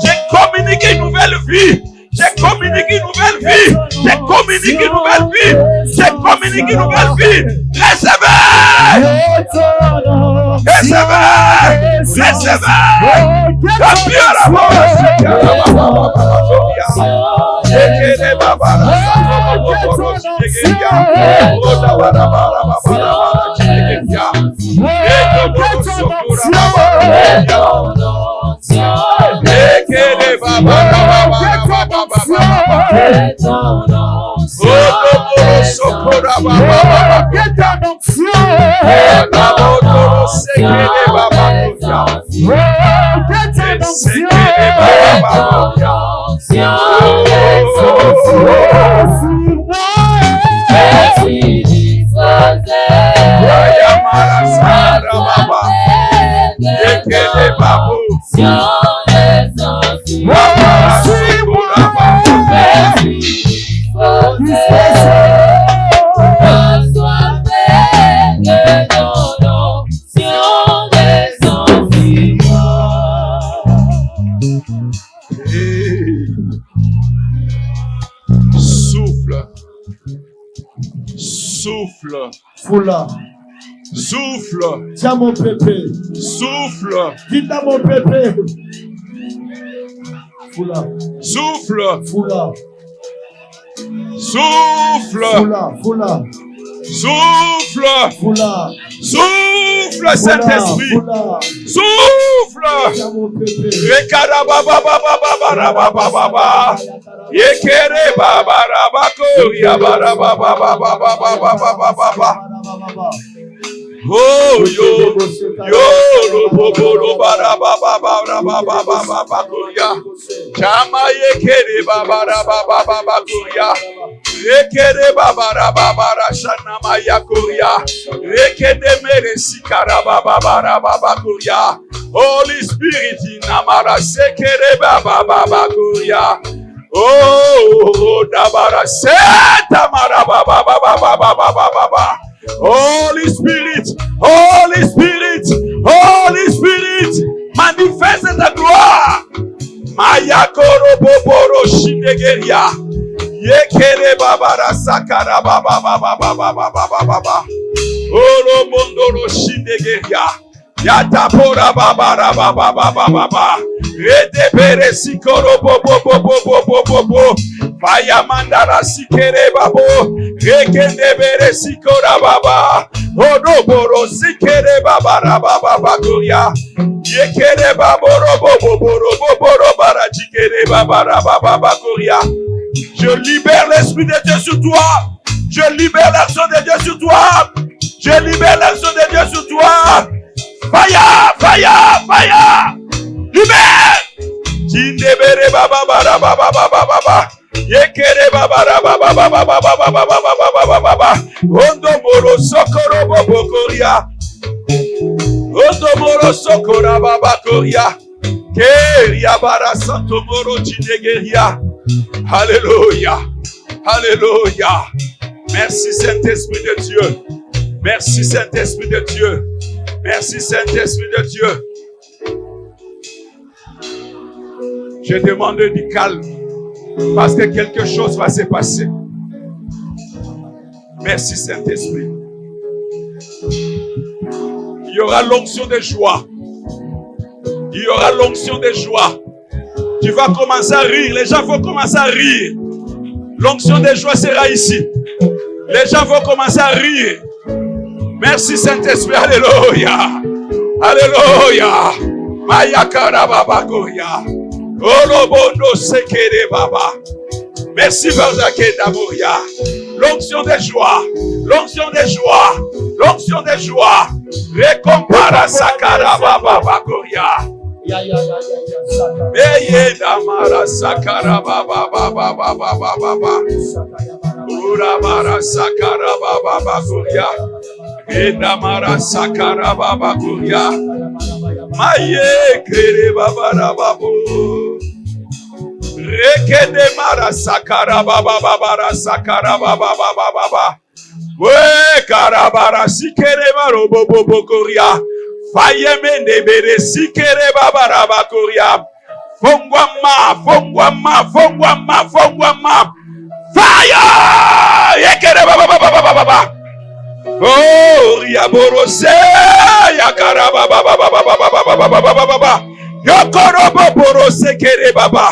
J'ai communiqué une nouvelle vie. J'ai communiqué une nouvelle vie. J'ai communiqué une nouvelle vie. J'ai communiqué une nouvelle vie. Recevez! Recevez! Recevez! Tapia la Souffle. Fula. Souffle. Tiens mon pépé. Souffle. Dis à mon pépé. Fula. Souffle. Fula. Souffle. Fula. Fula. Souffle. Fula. Souffle, Saint-Esprit. Fula. Souffle. Tiens mon pépé. Rekara baba baba baba baba baba. Yekere baba rabako ya baba baba baba baba baba. Oh yo lo bobo lo bara baba baba baba baba kuya. Chama yekere baba baba baba kuya. Rekere baba baba shana maya kuya. Rekede meresi kara baba baba kuya. Holy Spirit inamara sekere baba baba kuya. Oh, dabara seta mara baba baba baba baba. Holy Spirit, Holy Spirit, Holy Spirit, manifeste ta gloire. Maya koro boboro shinegeria. Yekere babara sakara baba baba baba baba baba. Olo mondoro shinegeria. Yatapora babara baba baba baba. Redebere sikoro bobo bobo bobo bobo. Faya mandara sikere babo. Rekendebere sikora baba. Odoboro sikere babara baba bagoria. Yekere baboro bobo bobo bobo barajikere babara baba bagoria. Je libère l'Esprit de Dieu sur toi. Je libère l'action de Dieu sur toi. Je libère l'action de Dieu sur toi. Fire, fire, fire. Libère. Jindebere baba baba baba baba baba. Yekere baba baba baba baba baba baba baba. Ondo moro sokoro bobo koria. Ondo moro sokora baba koria. Keria bara santo moro jinegeria. Alléluia. Alléluia. Merci Saint-Esprit de Dieu. Merci Saint-Esprit de Dieu. Merci Saint-Esprit de Dieu. Je demande du calme parce que quelque chose va se passer. Merci Saint-Esprit. Il y aura l'onction de joie. Il y aura l'onction de joie. Tu vas commencer à rire. Les gens vont commencer à rire. L'onction de joie sera ici. Les gens vont commencer à rire. Merci Saint-Esprit. Alléluia. Alléluia. Maya karababa koria. Olobondo sekere baba. Merci Barzake Damoria. L'onction de joie. L'onction de joie. L'onction de joie. Récompara sakara baba koria. Beye damara sakara baba baba baba baba. Urabara sakara baba koria. Edamara sakara baba koria. Maye kere baba rababo. Rekede mara sakara baba baba sakara baba baba baba. We karabara sikere maro bobo bokoria. Fayeme nebere sikere baba rabakoria. Fongwama fongwama fongwama fongwama. Fire! Yekere baba baba baba baba. Oh, riaborose yakara baba baba baba baba baba baba baba. Yokoro borose kere baba.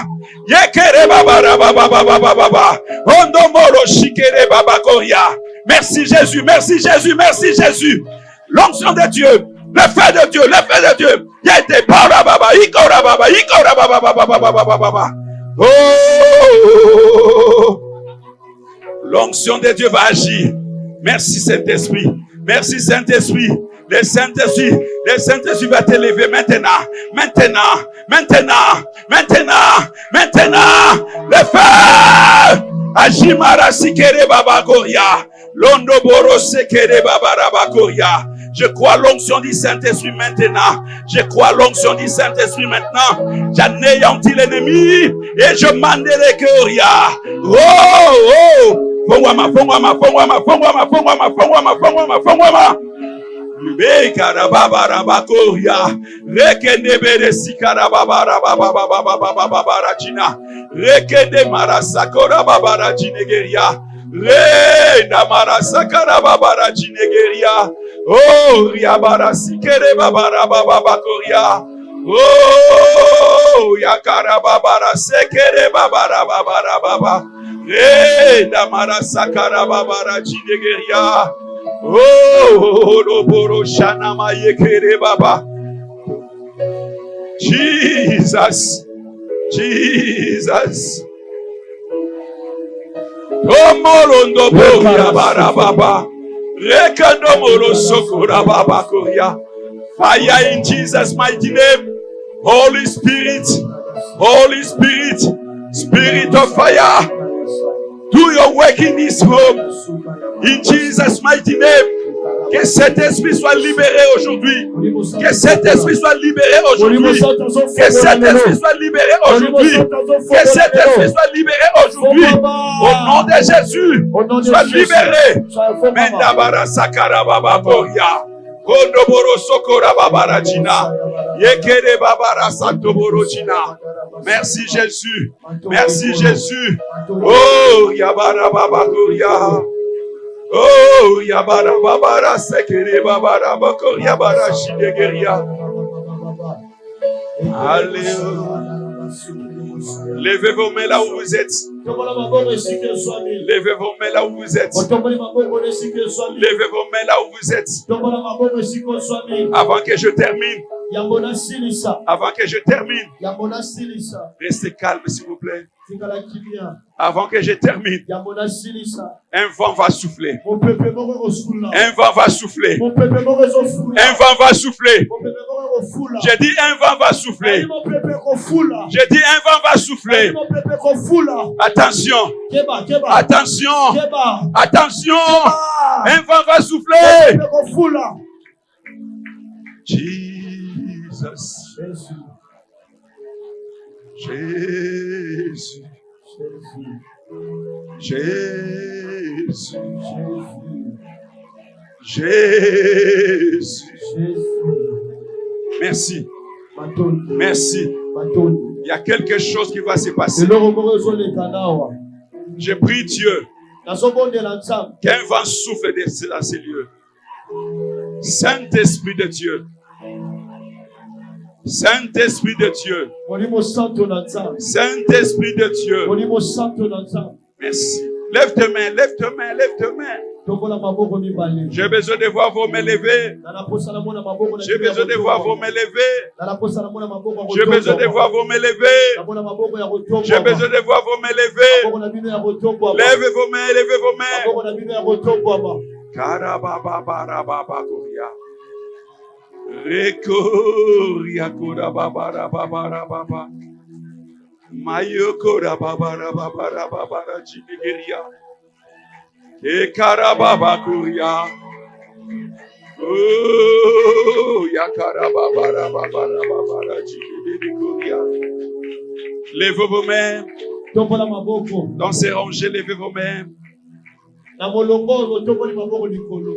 Yekere baba baba baba baba baba. Ondomoro shikere baba koria. Merci Jésus, merci Jésus, merci Jésus. L'onction de Dieu, le feu de Dieu, le feu de Dieu. Yete para baba, ikora baba, ikora baba baba baba baba baba. Oh, l'onction de Dieu va agir. Merci Saint-Esprit, merci Saint-Esprit. Le Saint-Esprit va t'élever maintenant, maintenant, maintenant, maintenant, maintenant. Le feu! Ajimara sikere baba goria. Londo boro sekere baba rabagoria. Je crois l'onction du Saint-Esprit maintenant. Je crois l'onction du Saint-Esprit maintenant. J'anéantis l'ennemi et je mandele goria. Oh, oh. Fongwama, fongwama, fongwama, fongwama, fongwama, fongwama, fongwama, fongwama. Karababa rabakoria. Rekende bere sikarababa rababa baba rachina. Rekende marasakora baba rachinegeria. Re namarasakara baba rachinegeria. Oh riabara sikere baba rababa koria. Oh yakara baba rasekere baba rababa. Re namarasakara baba rachinegeria. Oh, Loboro Shanama Yekere Baba. Jesus, Jesus. Oh, Morondo Boya Barababa. Rekando Moro Sokora Baba Koya. Fire in Jesus' mighty name. Holy Spirit, Holy Spirit, Spirit of fire. Do your work in this home. In Jesus' mighty name. Que cet esprit soit libéré aujourd'hui. Que cet esprit soit libéré aujourd'hui. Que cet esprit soit libéré aujourd'hui. Que cet esprit soit libéré aujourd'hui. Au nom de Jésus, sois libéré. Mendabara sakara baba boria. Kondoboro sokora baba rajina. Yekere baba santo borojina. Merci Jésus. Merci Jésus. Oh, yabara baba goria. Oh, yabara babara sekere babara bako yabara shidegeria. Alléluia. Levez vos mains là où vous êtes. Levez vos mains là où vous êtes. Levez vos mains là où vous êtes. Avant que je termine. Avant que je termine. Restez calme s'il vous plaît. Avant que je termine, un vent va souffler. Un vent va souffler. Un vent va souffler. J'ai dit un vent va souffler. J'ai dit un vent va souffler. Attention. Attention. Attention. Un vent va souffler. Jesus. Jésus. Jésus. Jésus. Merci. Merci. Il y a quelque chose qui va se passer. eloko moko ezoleka nawa Je prie Dieu nazobondela nzambe qu'un vent souffle dans ces lieux. Saint-Esprit de Dieu. Saint-Esprit de Dieu. molimo santo na nzambe Saint-Esprit de Dieu. molimo santo na nzambe Merci. Lève tes mains, lève tes mains, lève tes mains. tokola maboko mibale J'ai besoin de voir vos mains levées. nanaposana mona maboko na J'ai besoin de voir vos mains levées. nanaposana mona maboko ya J'ai besoin de voir vos mains levées. namona maboko ya kotombwa J'ai besoin de voir vos mains levées. maboko na bino ya kotombwa Levez vos mains, levez vos mains. maboko na bino ya kotombwa Karabababarababakoria. Rekoria korababarababababa. Mayokora babarabababara jinigeria. Ekarababakoria. Oh, yakarababarababara jinigeria. Levez vos mains. tombola maboko Dans ces rangées, levez vos mains. na molongo tomboli maboko likolo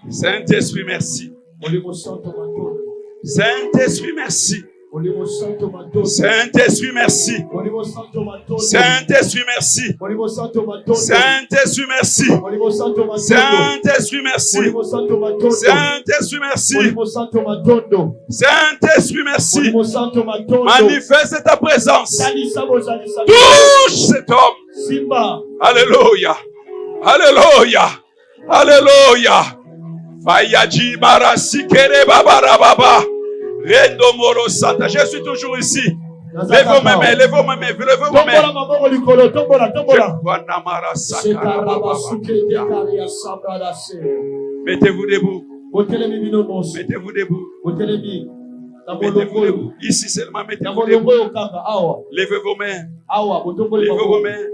Saint-Esprit, merci. molimo santo matondo Saint-Esprit, merci. molimo santo matondo Saint-Esprit, merci. molimo santo matondo Saint-Esprit, merci. molimo santo matondo Saint-Esprit, merci. molimo santo matondo Saint-Esprit, merci. molimo santo matondo Saint-Esprit, merci. molimo santo matondo Saint-Esprit, merci. molimo santo matondo Manifeste ta présence. salisa bozalisa Touche cet homme. simba Alléluia. Alléluia. Alléluia. Fayaji barasi kere babarababa. Rendo moro sata. Je suis toujours ici. Levez vos mains, levez vos mains, levez vos tombola mains. maboko likolo tombola tombola Wanamara sakara sekaraba bababa. suke dekari ya sabrada se Mettez-vous debout. botelemi bino nyonso Mettez-vous debout. botelemi na Mettez-vous molongo oyo debout. Ici seulement, na mettez-vous molongo debout. oyo kaka awa Levez vos mains. awa botomboli Levez vos maboko mains.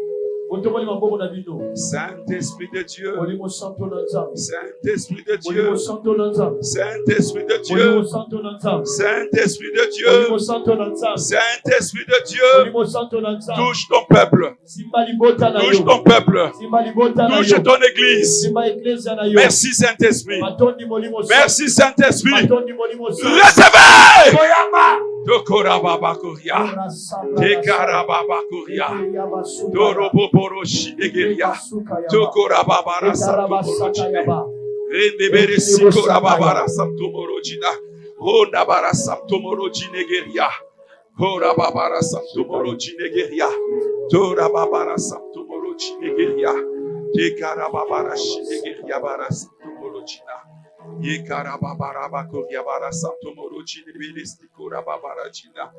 botomboli maboko na bino Saint-Esprit de Dieu. molimo santo na nzambe Saint-Esprit de Dieu. molimo santo na nzambe Saint-Esprit de molimo Dieu. santo na nzambe Saint-Esprit de Dieu. molimo santo na nzambe Saint-Esprit de Dieu. molimo santo na nzambe Touche ton peuple. simba libota na Touche yo ton peuple. simba libota na Touche yo ton église. simba eklesia na yo Merci Saint-Esprit. matondi molimo santo Merci Saint-Esprit. matondi molimo santo Recevez. koyamba Tokorababakoria. Tekarababakoria. Doroboboroshi degeria. Tokorababara santomorojine. Rendebere sikorababara santomorojina. Rondabara santomorojine geria. Horababara santomorojine geria. Torababara santomorojine geria. Tekarababara shine geria bara santomorojina. Yekarababarabakoria bara santomorojine belistikora jina.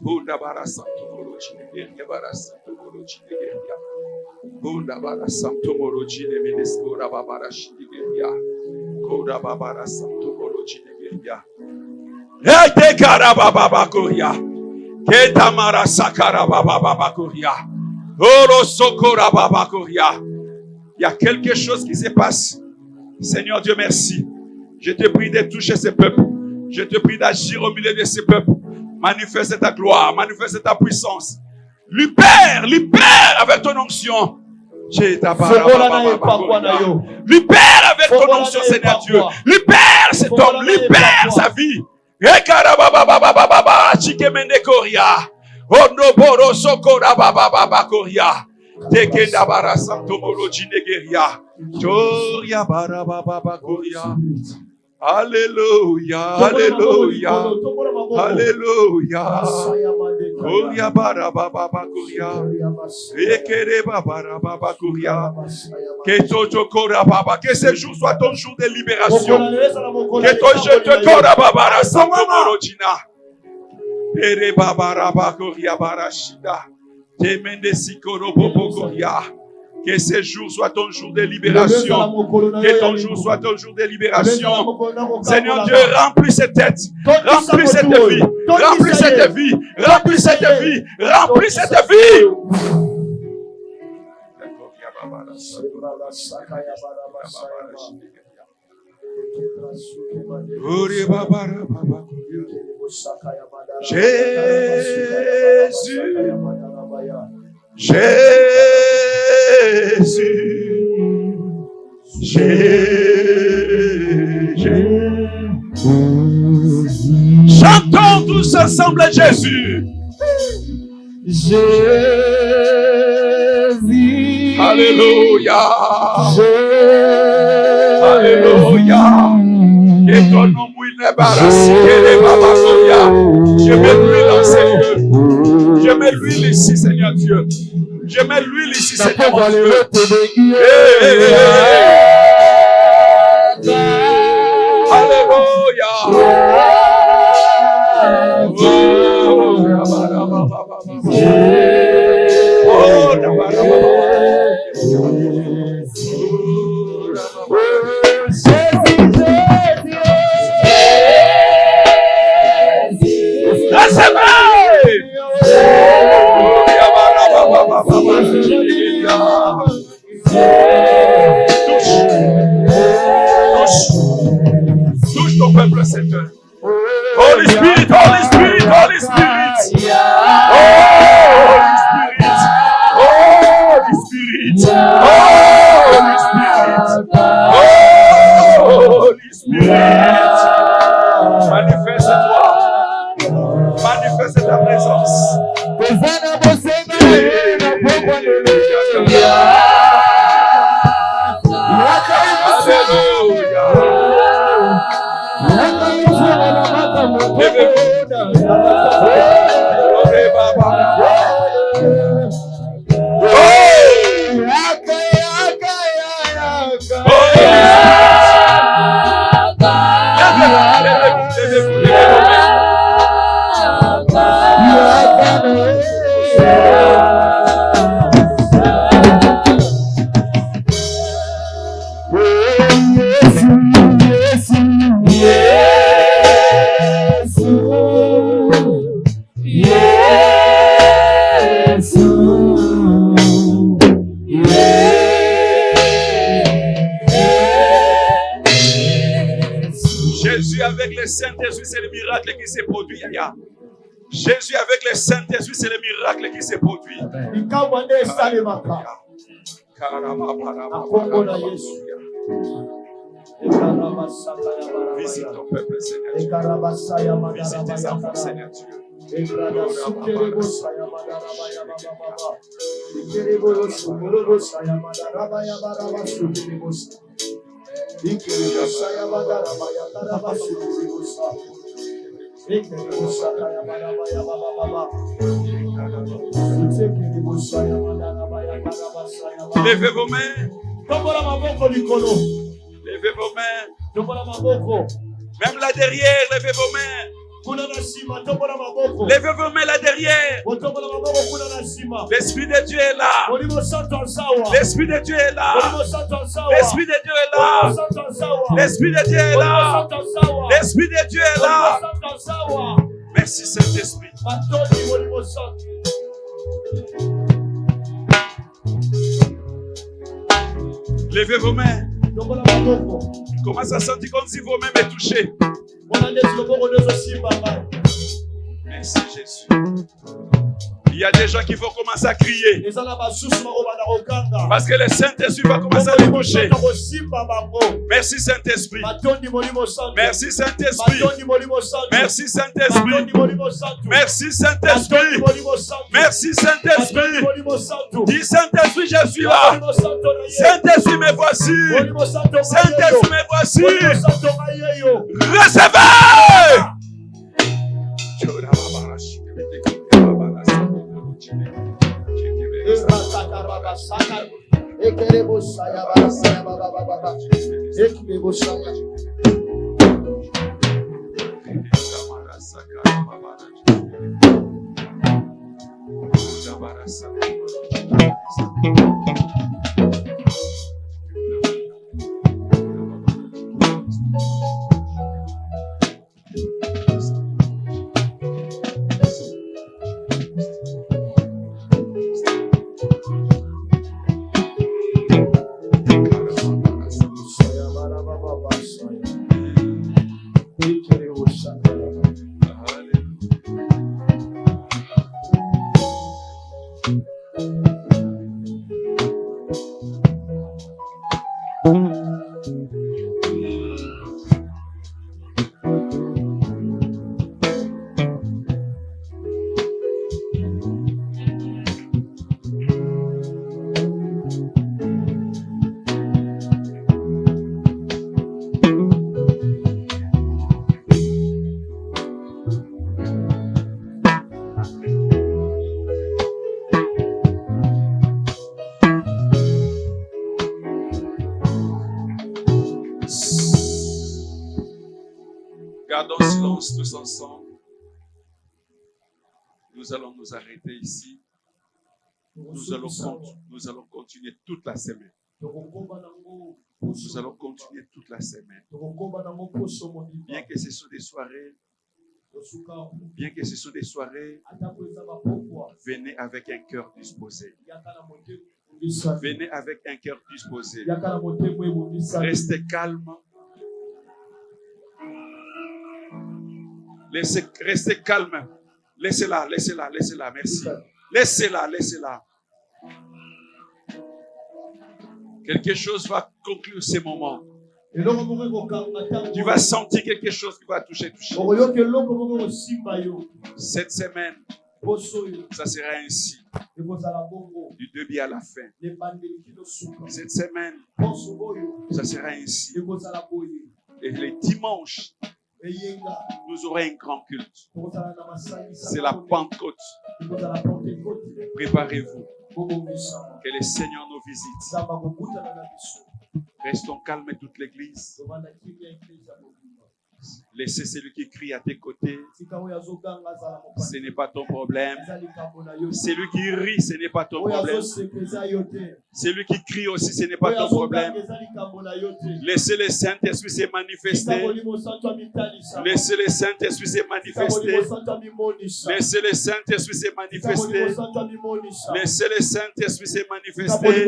Bunda bara santomorojine geria bara santomorojine geria. Bunda bara santomorojine belistikora babara shine geria. Koda babara santomorojine geria. Ete karabababakoria. Ketamara sakarabababakoria. Oro sokorababakoria. Il y a quelque chose qui se passe. Seigneur Dieu, merci. Je te prie de toucher ce peuple. Je te prie d'agir au milieu de ce peuple. Manifeste ta gloire, manifeste ta puissance. Libère avec ton onction. Libère avec ton onction, Seigneur Dieu. Libère cet homme, libère sa vie. Ondoboro sokora baba koria. Tekenda bara santomoro jinegeria. Toria bara baba koria. Alléluia, alléluia, alléluia. Koria bara baba koria. Ekere baba koria. Que toto kora baba. Que ce jour soit ton jour de libération. Que ton jour te kora baba santomoro jina. Ere baba raba koria barashida. Temende sikoro bobo koria. Que ce jour soit ton jour de libération. Que ton jour soit ton jour de libération. Seigneur Dieu, remplis cette tête. Remplis cette vie. Remplis cette vie. Remplis cette vie. Remplis cette vie. Jésus, Jésus, Chantons tous ensemble Jésus. Jésus. Alléluia. Jésus. Alléluia. Que ton nom mouille barassi, que les babagoya. Je mets l'huile en Seigneur. Je mets l'huile ici, Seigneur Dieu. Je mets l'huile ici, Seigneur mon Dieu. Alléluia. Touche ton peuple, Seigneur. Holy Spirit, Holy Spirit, Holy Spirit. Holy Spirit. Holy Spirit. Holy Spirit. Holy Spirit. Manifeste-toi. Manifeste ta présence. Jésus avec le Saint-Esprit, c'est le miracle qui s'est produit. Jésus avec le Saint-Esprit, c'est le miracle qui s'est produit. Visite ton peuple, Seigneur Dieu. Visite tes enfants, Seigneur Dieu. Levez vos mains. Levez vos mains. Même là derrière, levez vos mains. Levez vos mains là derrière. L'Esprit de Dieu est là. L'Esprit de Dieu est là. L'Esprit de Dieu est là. L'Esprit de Dieu est là. L'Esprit de Dieu est là. Merci Saint-Esprit. Levez vos mains. Commence à sentir comme si vos mains me touchaient. Merci Jésus. Il y a des gens qui vont commencer à crier. Parce que le Saint-Esprit va commencer à les toucher. Merci Saint-Esprit. Merci Saint-Esprit. Merci Saint-Esprit. Merci Saint-Esprit. Merci Saint-Esprit. Dis Saint-Esprit, je suis là. Saint-Esprit, me voici. Saint-Esprit, me voici. Recevez. commence tous ensemble. Nous allons nous arrêter ici. Nous allons continuer toute la semaine. Nous allons continuer toute la semaine. Bien que ce soit des soirées, venez avec un cœur disposé. Venez avec un cœur disposé. Restez calme. Restez calme. Laissez-la. Merci. Laissez-la. Quelque chose va conclure ces moments. Tu vas sentir quelque chose qui va toucher. Cette semaine, ça sera ainsi. Du début à la fin. Cette semaine, ça sera ainsi. Et les dimanches, nous aurons un grand culte. C'est la Pentecôte. Préparez-vous. Que le Seigneur nous visite. Restons calmes toute l'église. Laissez celui qui crie à tes côtés. Ce n'est pas ton problème. Celui qui rit, ce n'est pas ton problème. Celui qui crie aussi, ce n'est pas ton problème. Laissez le Saint-Esprit se manifester. Laissez le Saint-Esprit se manifester. Laissez le Saint-Esprit se manifester. Laissez le Saint-Esprit se manifester.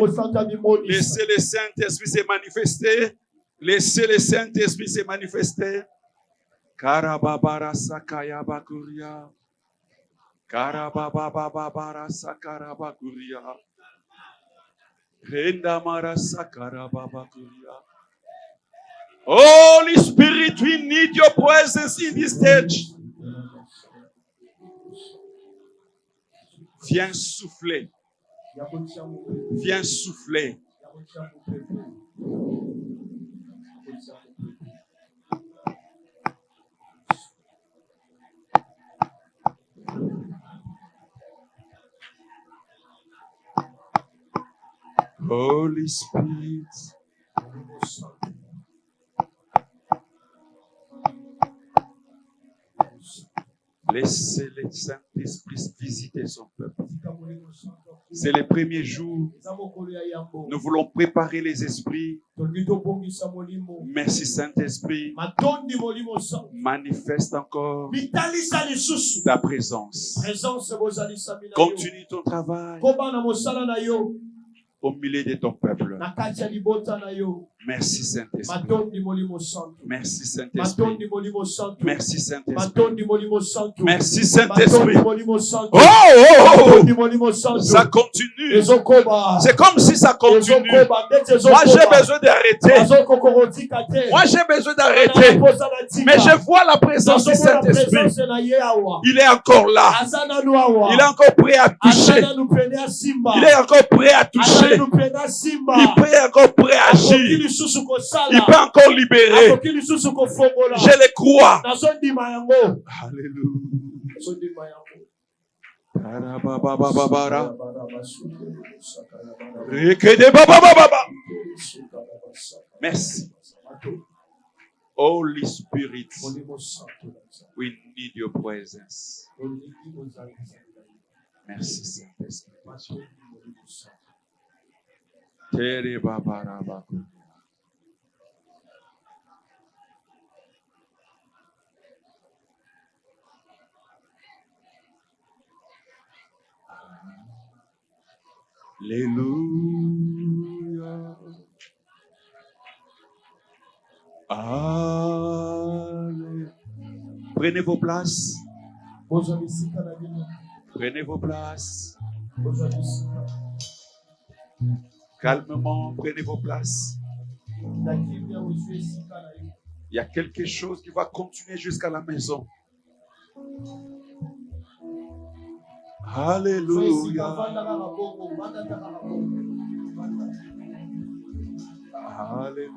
Laissez le Saint-Esprit se manifester. Laissez le Saint-Esprit se manifester. Karababara sakaya bakuria. Karababababara sakarabakuria. Rendamara sakarabakuria. Holy Spirit, we need your presence in this stage. Viens souffler. Viens souffler. Holy Spirit, laissez le Saint-Esprit visiter son peuple. C'est les premiers jours. Nous voulons préparer les esprits. Merci Saint-Esprit. Manifeste encore ta présence. Continue ton travail au milieu de ton peuple. Merci Saint-Esprit. Merci Saint-Esprit. Merci Saint-Esprit. Merci Saint-Esprit. Oh! Ça continue. C'est comme si ça continue. Moi j'ai besoin d'arrêter. Moi j'ai besoin d'arrêter. Mais je vois la présence du Saint-Esprit. Il est encore là. Il est encore prêt à toucher. Il est encore prêt à toucher. Il est encore prêt à agir. Il peut encore libérer. Je le crois. Merci. Holy Spirit, we need your presence. Merci Saint-Esprit. Alléluia. Alléluia. Prenez vos places. Prenez vos places. Calmement, prenez vos places. Il y a quelque chose qui va continuer jusqu'à la maison. Alléluia. Alléluia.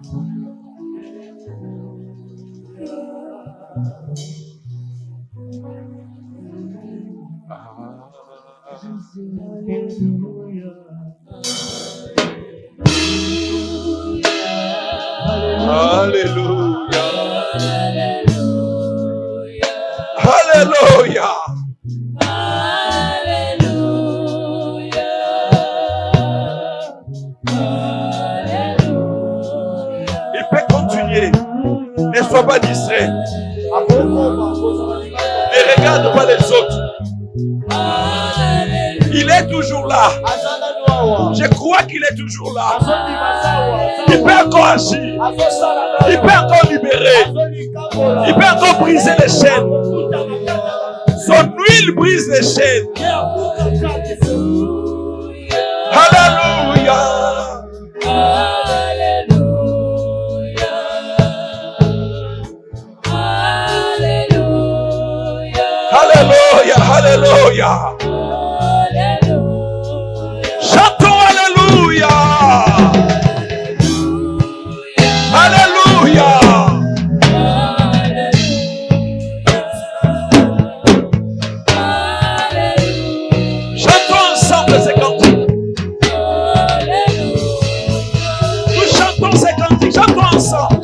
Alléluia. Alléluia. Il peut continuer. Ne sois pas distrait. Ne regarde pas les autres. Il est toujours là. Je crois qu'il est toujours là. Il peut encore agir. Il peut encore libérer. Il peut encore briser les chaînes. Son huile brise les chaînes. Alléluia. Alléluia. Alléluia. Chantons Alléluia. Alléluia. Chantons ensemble ces cantiques. Nous chantons ces cantiques. Chantons ensemble.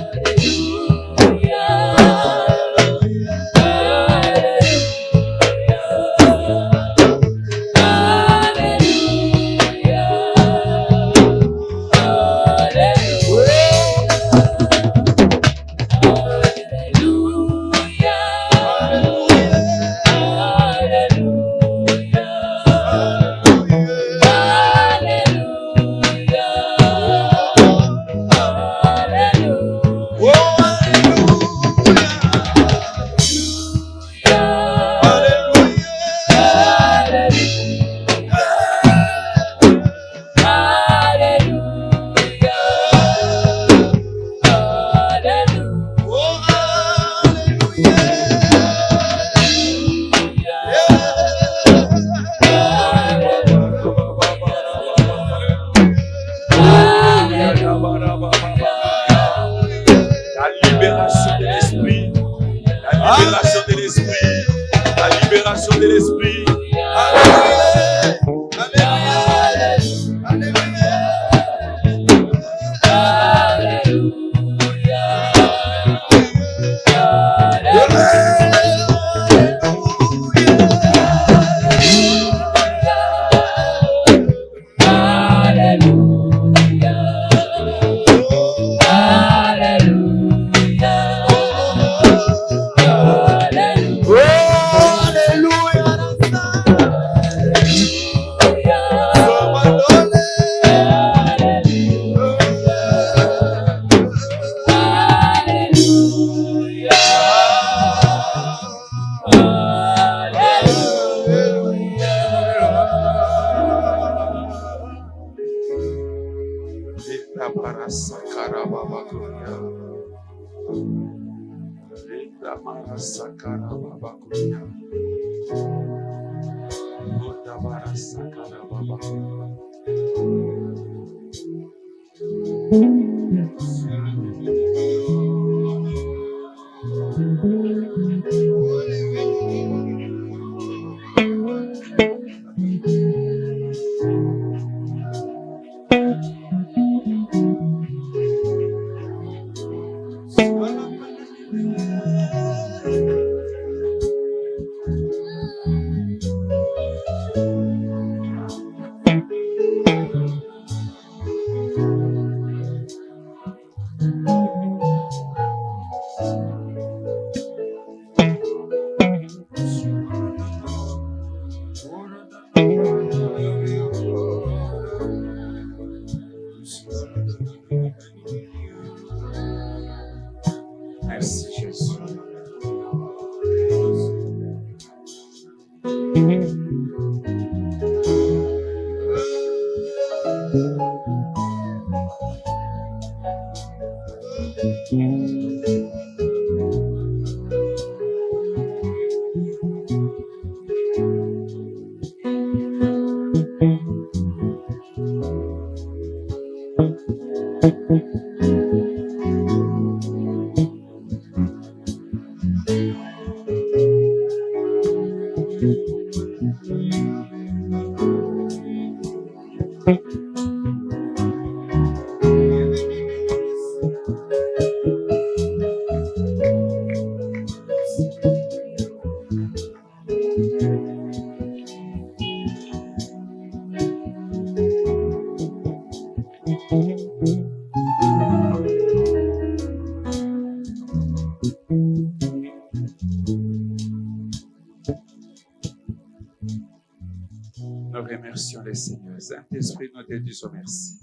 Nous remercions le Seigneur. Saint-Esprit, nous te disons merci.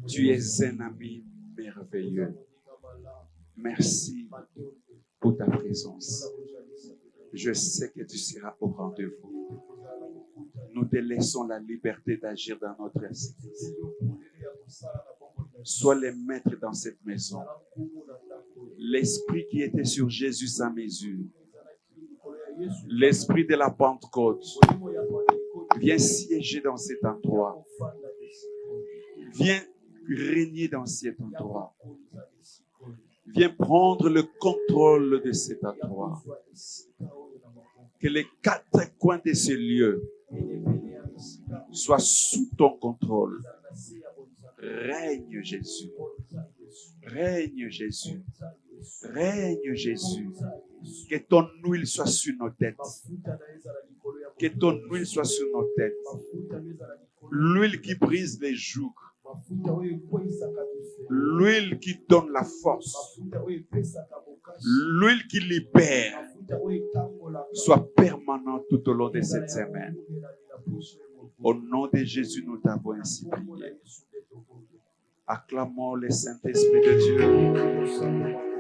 Tu es un ami merveilleux. Merci pour ta présence. Je sais que tu seras au rendez-vous. Nous te laissons la liberté d'agir dans notre esprit. Sois le maître dans cette maison. L'esprit qui était sur Jésus sans mesure, l'esprit de la Pentecôte, viens siéger dans cet endroit. Viens régner dans cet endroit. Viens prendre le contrôle de cet endroit. Que les quatre coins de ce lieu soient sous ton contrôle. Règne Jésus. Règne Jésus. Règne Jésus. Que ton huile soit sur nos têtes. Que ton huile soit sur nos têtes. L'huile qui brise les jougs. L'huile qui donne la force. L'huile qui libère. Soit permanente tout au long de cette semaine. Au nom de Jésus, nous t'avons ainsi prié. Acclamons le Saint-Esprit de Dieu.